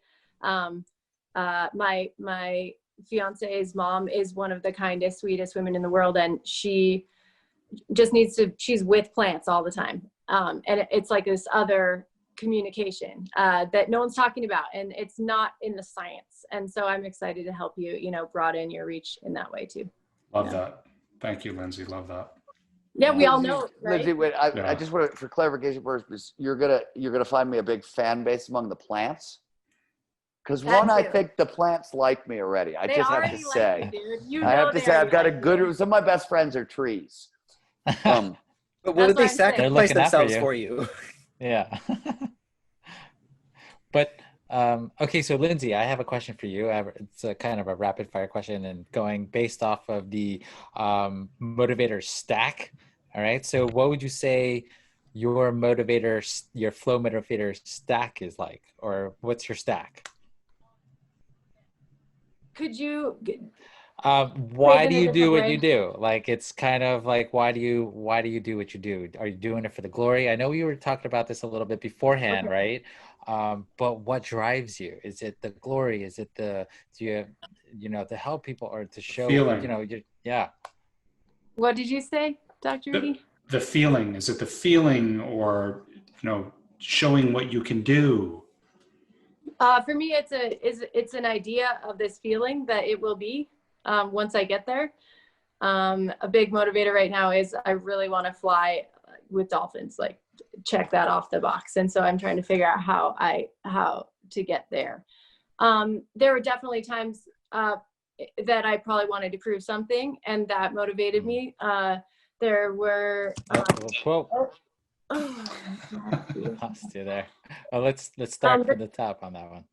My fiance's mom is one of the kindest, sweetest women in the world, and she just needs to, she's with plants all the time. And it's like this other communication that no one's talking about, and it's not in the science. And so I'm excited to help you, you know, broaden your reach in that way too. Love that. Thank you, Lyndsey. Love that. Yeah, we all know, right? Lyndsey, wait, I Yeah. just want to, for clarification purposes, you're gonna find me a big fan base among the plants. Because That one, I too. think the plants like me already. I They just have already to like say, you, dude. You I know have to they say, I've already got a like good. you. Some of my best friends are trees. But That's will they what I'm saying. They're sacrifice looking out for themselves you. for you? Yeah. But okay, so Lyndsey, I have a question for you. It's a kind of a rapid fire question, and going based off of the motivator stack. All right. So what would you say your flow motivator stack is like, or what's your stack? Could you, Why in do a you do different what way? you do? Like, it's kind of like, why do you do what you do? Are you doing it for the glory? I know you were talking about this a little bit beforehand, Okay. right? But what drives you? Is it the glory? Is it do you know, to help people or to show, Feeling. you know, yeah. What did you say, Dr. Rudy? The feeling, is it the feeling, or, you know, showing what you can do? For me, it's an idea of this feeling that it will be once I get there. A big motivator right now is I really want to fly with dolphins, like check that off the box. And so I'm trying to figure out how to get there. There were definitely times that I probably wanted to prove something, and that motivated me. There were. Whoa. Lost you there. Well, let's start from the top on that one.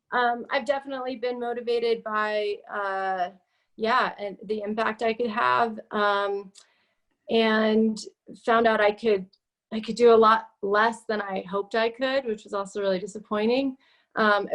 I've definitely been motivated by, and the impact I could have, and found out I could do a lot less than I hoped I could, which was also really disappointing.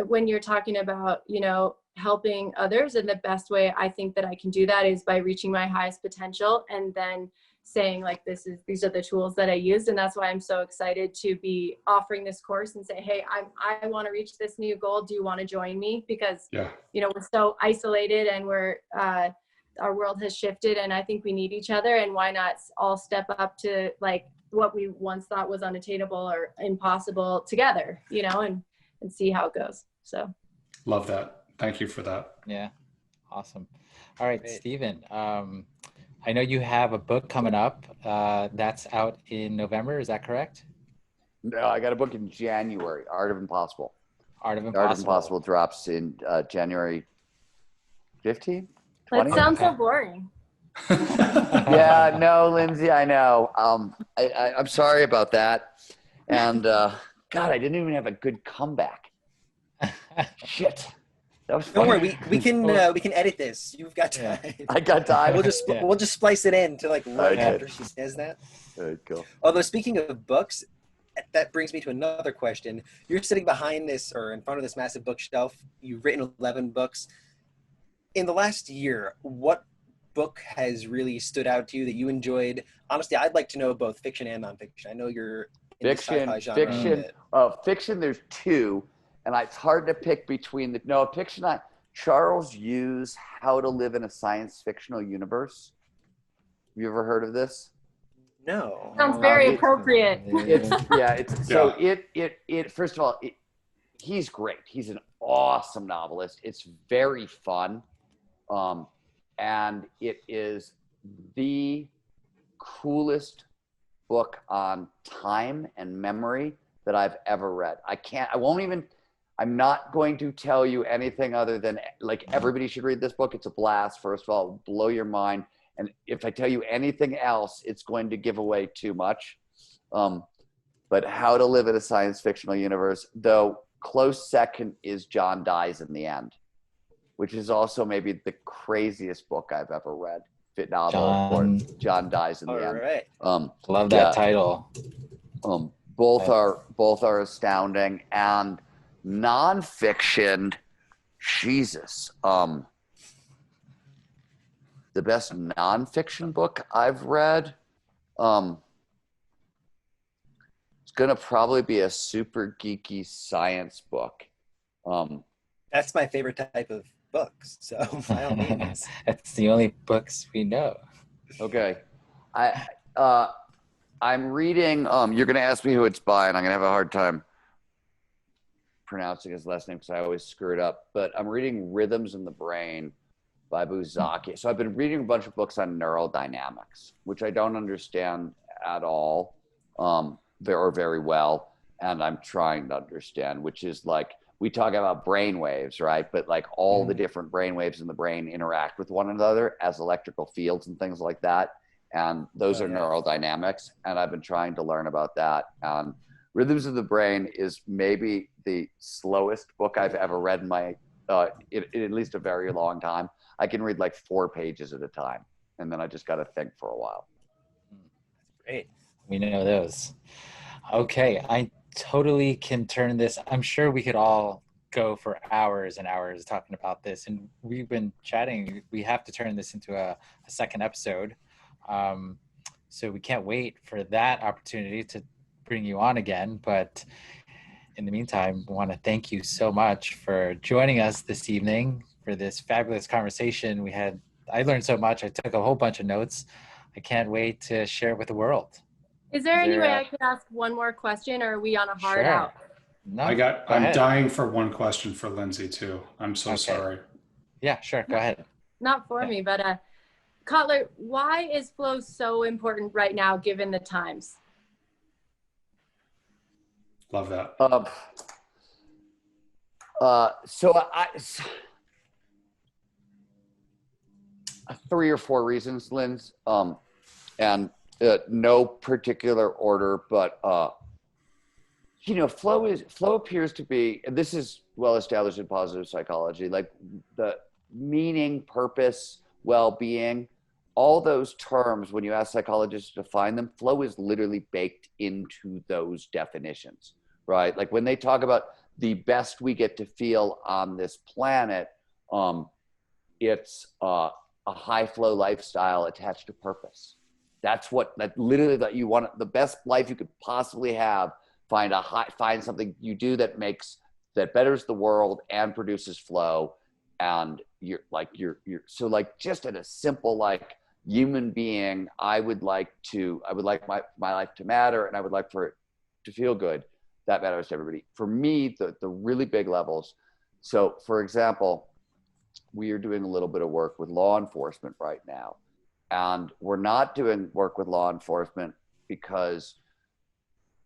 When you're talking about, you know, helping others, and the best way I think that I can do that is by reaching my highest potential and then saying like, these are the tools that I used. And that's why I'm so excited to be offering this course and say, hey, I want to reach this new goal. Do you want to join me? Because, you know, we're so isolated, and our world has shifted, and I think we need each other. And why not all step up to like what we once thought was unattainable or impossible together, you know, and see how it goes. So. Love that. Thank you for that. Yeah. Awesome. All right, Great. Stephen, I know you have a book coming up that's out in November. Is that correct? No, I got a book in January, Art of Impossible. Art of Art of Impossible drops in January 15th, 20th. That sounds so boring. Yeah, no, Lyndsey, I know. I'm sorry about that. And God, I didn't even have a good comeback. Shit. That was Don't funny. worry, we can edit this. You've got time. I got time. We'll just splice it in to like right Okay. after she says that. All right, cool. Although speaking of books, that brings me to another question. You're sitting behind this or in front of this massive bookshelf. You've written 11 books. In the last year, what book has really stood out to you that you enjoyed? Honestly, I'd like to know both fiction and nonfiction. I know you're in the sci-fi genre. Fiction, there's two, and it's hard to pick between fiction. Charles Yu's How to Live in a Science Fictional Universe. Have you ever heard of this? No. Sounds very appropriate. First of all, he's great. He's an awesome novelist. It's very fun. And it is the coolest book on time and memory that I've ever read. I'm not going to tell you anything other than like everybody should read this book. It's a blast. First of all, it'll blow your mind. And if I tell you anything else, it's going to give away too much. But How to Live in a Science Fictional Universe, though close second is John Dies in the End, which is also maybe the craziest book I've ever read. John Dies in the End. Right. Love that title. Both are astounding. And nonfiction, Jesus. The best nonfiction book I've read, it's gonna probably be a super geeky science book. That's my favorite type of books. So by all means. That's the only books we know. Okay. I'm reading, you're going to ask me who it's by, and I'm going to have a hard time pronouncing his last name because I always screw it up. But I'm reading Rhythms in the Brain by Buzaki. So I've been reading a bunch of books on neurodynamics, which I don't understand at all, very well. And I'm trying to understand, which is like, we talk about brain waves, right? But like all the different brain waves in the brain interact with one another as electrical fields and things like that. And those are neurodynamics. And I've been trying to learn about that. And Rhythms of the Brain is maybe the slowest book I've ever read in my, in at least a very long time. I can read like 4 pages at a time. And then I just got to think for a while. Great. We know those. Okay, I totally can turn this. I'm sure we could all go for hours and hours talking about this. And we've been chatting. We have to turn this into a second episode. So we can't wait for that opportunity to bring you on again. But in the meantime, I want to thank you so much for joining us this evening for this fabulous conversation. I learned so much. I took a whole bunch of notes. I can't wait to share it with the world. Is there any way I could ask one more question, or are we on a hard out? No, I'm dying for one question for Lyndsey too. I'm so sorry. Yeah, sure. Go ahead. Not for me, but Kotler, why is flow so important right now, given the times? Love that. So 3 or 4 reasons, Linz, and no particular order, but flow appears to be, and this is well established in positive psychology, like the meaning, purpose, well-being, all those terms, when you ask psychologists to define them, flow is literally baked into those definitions, right? Like when they talk about the best we get to feel on this planet, it's a high flow lifestyle attached to purpose. That's literally that you want, the best life you could possibly have. Find something you do that betters the world and produces flow. And you're so like just at a simple, like human being, I would like my life to matter, and I would like for it to feel good. That matters to everybody. For me, the really big levels. So for example, we are doing a little bit of work with law enforcement right now. And we're not doing work with law enforcement because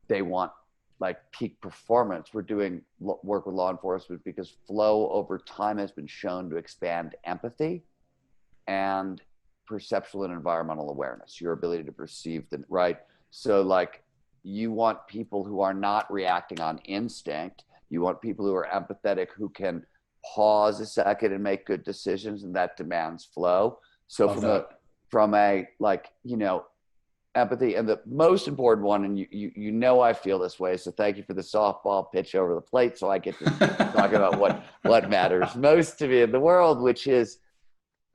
they want like peak performance. We're doing work with law enforcement because flow over time has been shown to expand empathy and perceptual and environmental awareness, your ability to perceive the right. So like you want people who are not reacting on instinct. You want people who are empathetic, who can pause a second and make good decisions, and that demands flow. So from a empathy, and the most important one, and you know I feel this way, so thank you for the softball pitch over the plate, so I get to talk about what matters most to me in the world, which is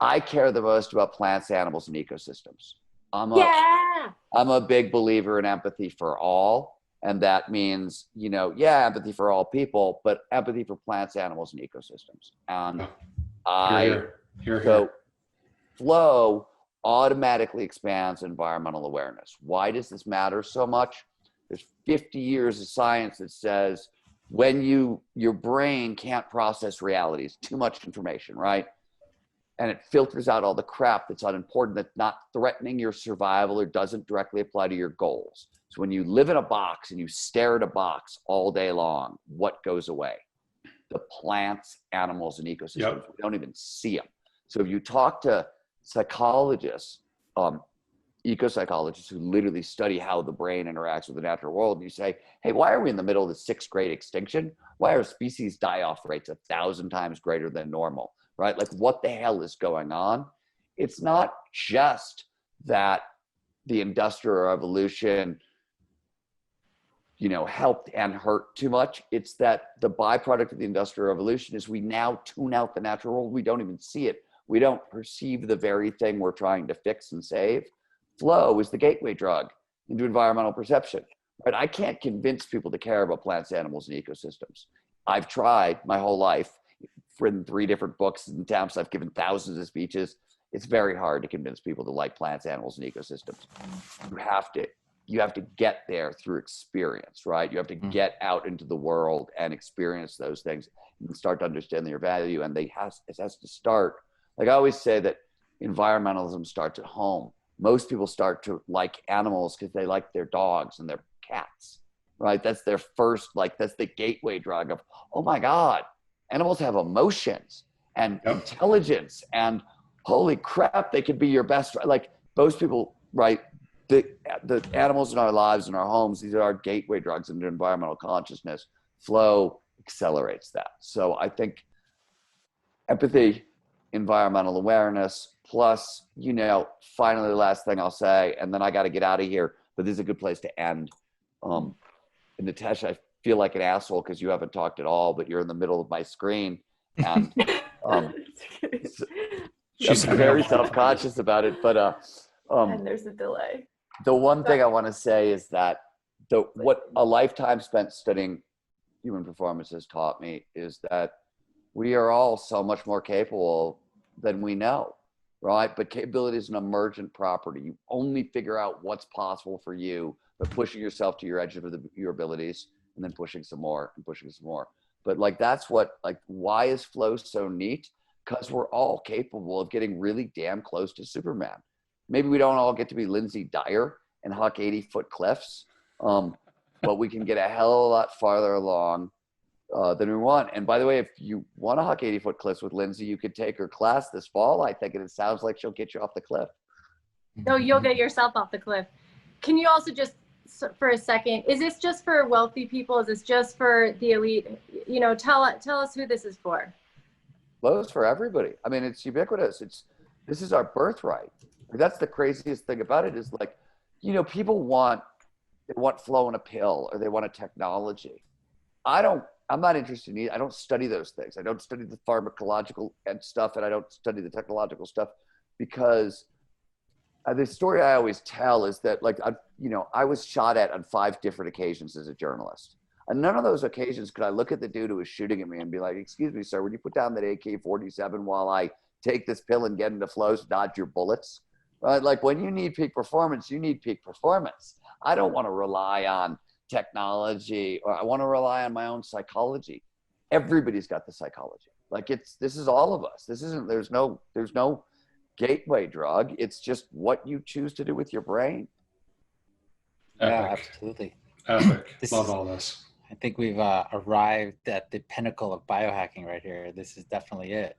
I care the most about plants, animals, and ecosystems. I'm a big believer in empathy for all, and that means empathy for all people, but empathy for plants, animals, and ecosystems. And flow automatically expands environmental awareness. Why does this matter so much? There's 50 years of science that says when your brain can't process reality, it's too much information, right? And it filters out all the crap that's unimportant, that's not threatening your survival or doesn't directly apply to your goals. So when you live in a box and you stare at a box all day long, what goes away? The plants, animals, and ecosystems. Yep. We don't even see them. So if you talk to psychologists, eco-psychologists who literally study how the brain interacts with the natural world, and you say, hey, why are we in the middle of the 6th grade extinction? Why are species die-off rates 1,000 times greater than normal, right? Like what the hell is going on? It's not just that the Industrial Revolution, helped and hurt too much. It's that the byproduct of the Industrial Revolution is we now tune out the natural world. We don't even see it. We don't perceive the very thing we're trying to fix and save. Flow is the gateway drug into environmental perception, right? I can't convince people to care about plants, animals, and ecosystems. I've tried my whole life. written 3 different books in temps. I've given thousands of speeches. It's very hard to convince people to like plants, animals, and ecosystems. You have to get there through experience, right? You have to get out into the world and experience those things and start to understand their value. And it has to start, like I always say that environmentalism starts at home. Most people start to like animals because they like their dogs and their cats, right? That's their first, like, that's the gateway drug of, oh my God, animals have emotions and intelligence, and holy crap, they could be your best, like most people, right? The animals in our lives, in our homes, these are our gateway drugs into environmental consciousness. Flow accelerates that. So I think empathy, environmental awareness, plus, you know, finally, the last thing I'll say, and then I got to get out of here, but this is a good place to end. And Natasha, I feel like an asshole because you haven't talked at all, but you're in the middle of my screen. And she's very self-conscious about it, but and there's a delay. the one thing I want to say is that what a lifetime spent studying human performance has taught me is that we are all so much more capable than we know, right? But capability is an emergent property. You only figure out what's possible for you by pushing yourself to your edge of your abilities and then pushing some more and pushing some more. But like, that's what, like, why is flow so neat? Because we're all capable of getting really damn close to Superman. Maybe we don't all get to be Lynsey Dyer and huck 80-foot cliffs, but we can get a hell of a lot farther along than we want. And by the way, if you want to huck 80-foot cliffs with Lynsey, you could take her class this fall, I think, and it sounds like she'll get you off the cliff. No, you'll get yourself off the cliff. Can you also just, for a second, is this just for wealthy people? Is this just for the elite? You know, tell us who this is for. Flow's for everybody. I mean, it's ubiquitous. This is our birthright. That's the craziest thing about it is, like, you know, people want flow in a pill, or they want a technology. I'm not interested in it. I don't study those things. I don't study the pharmacological and stuff, and I don't study the technological stuff, because the story I always tell is that, like, I was shot at on 5 different occasions as a journalist. On none of those occasions could I look at the dude who was shooting at me and be like, excuse me, sir, would you put down that AK-47 while I take this pill and get into flow to dodge your bullets? Right? Like, when you need peak performance, you need peak performance. I don't want to rely on technology, or I want to rely on my own psychology. Everybody's got the psychology. Like, this is all of us. There's no gateway drug. It's just what you choose to do with your brain. Yeah, absolutely. Epic. Love all this. I think we've arrived at the pinnacle of biohacking right here. This is definitely it.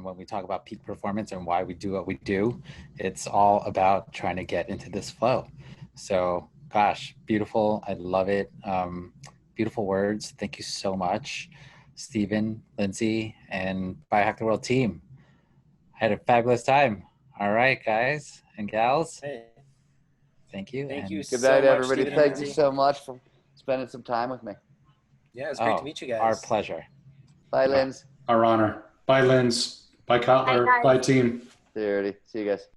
When we talk about peak performance and why we do what we do, it's all about trying to get into this flow. So, gosh, beautiful. I love it. Beautiful words. Thank you so much, Stephen, Lynsey, and Biohack the World team. I had a fabulous time. All right, guys and gals. Hey. Thank you. Thank you Good so night, much, everybody. Stephen and Thank you Lynsey. so much for spending some time with me. Yeah, it's great to meet you guys. Our pleasure. Bye, Linz. Our honor. Bye, Linz. Bye, Kotler. Bye, guys. Bye, team. See you guys.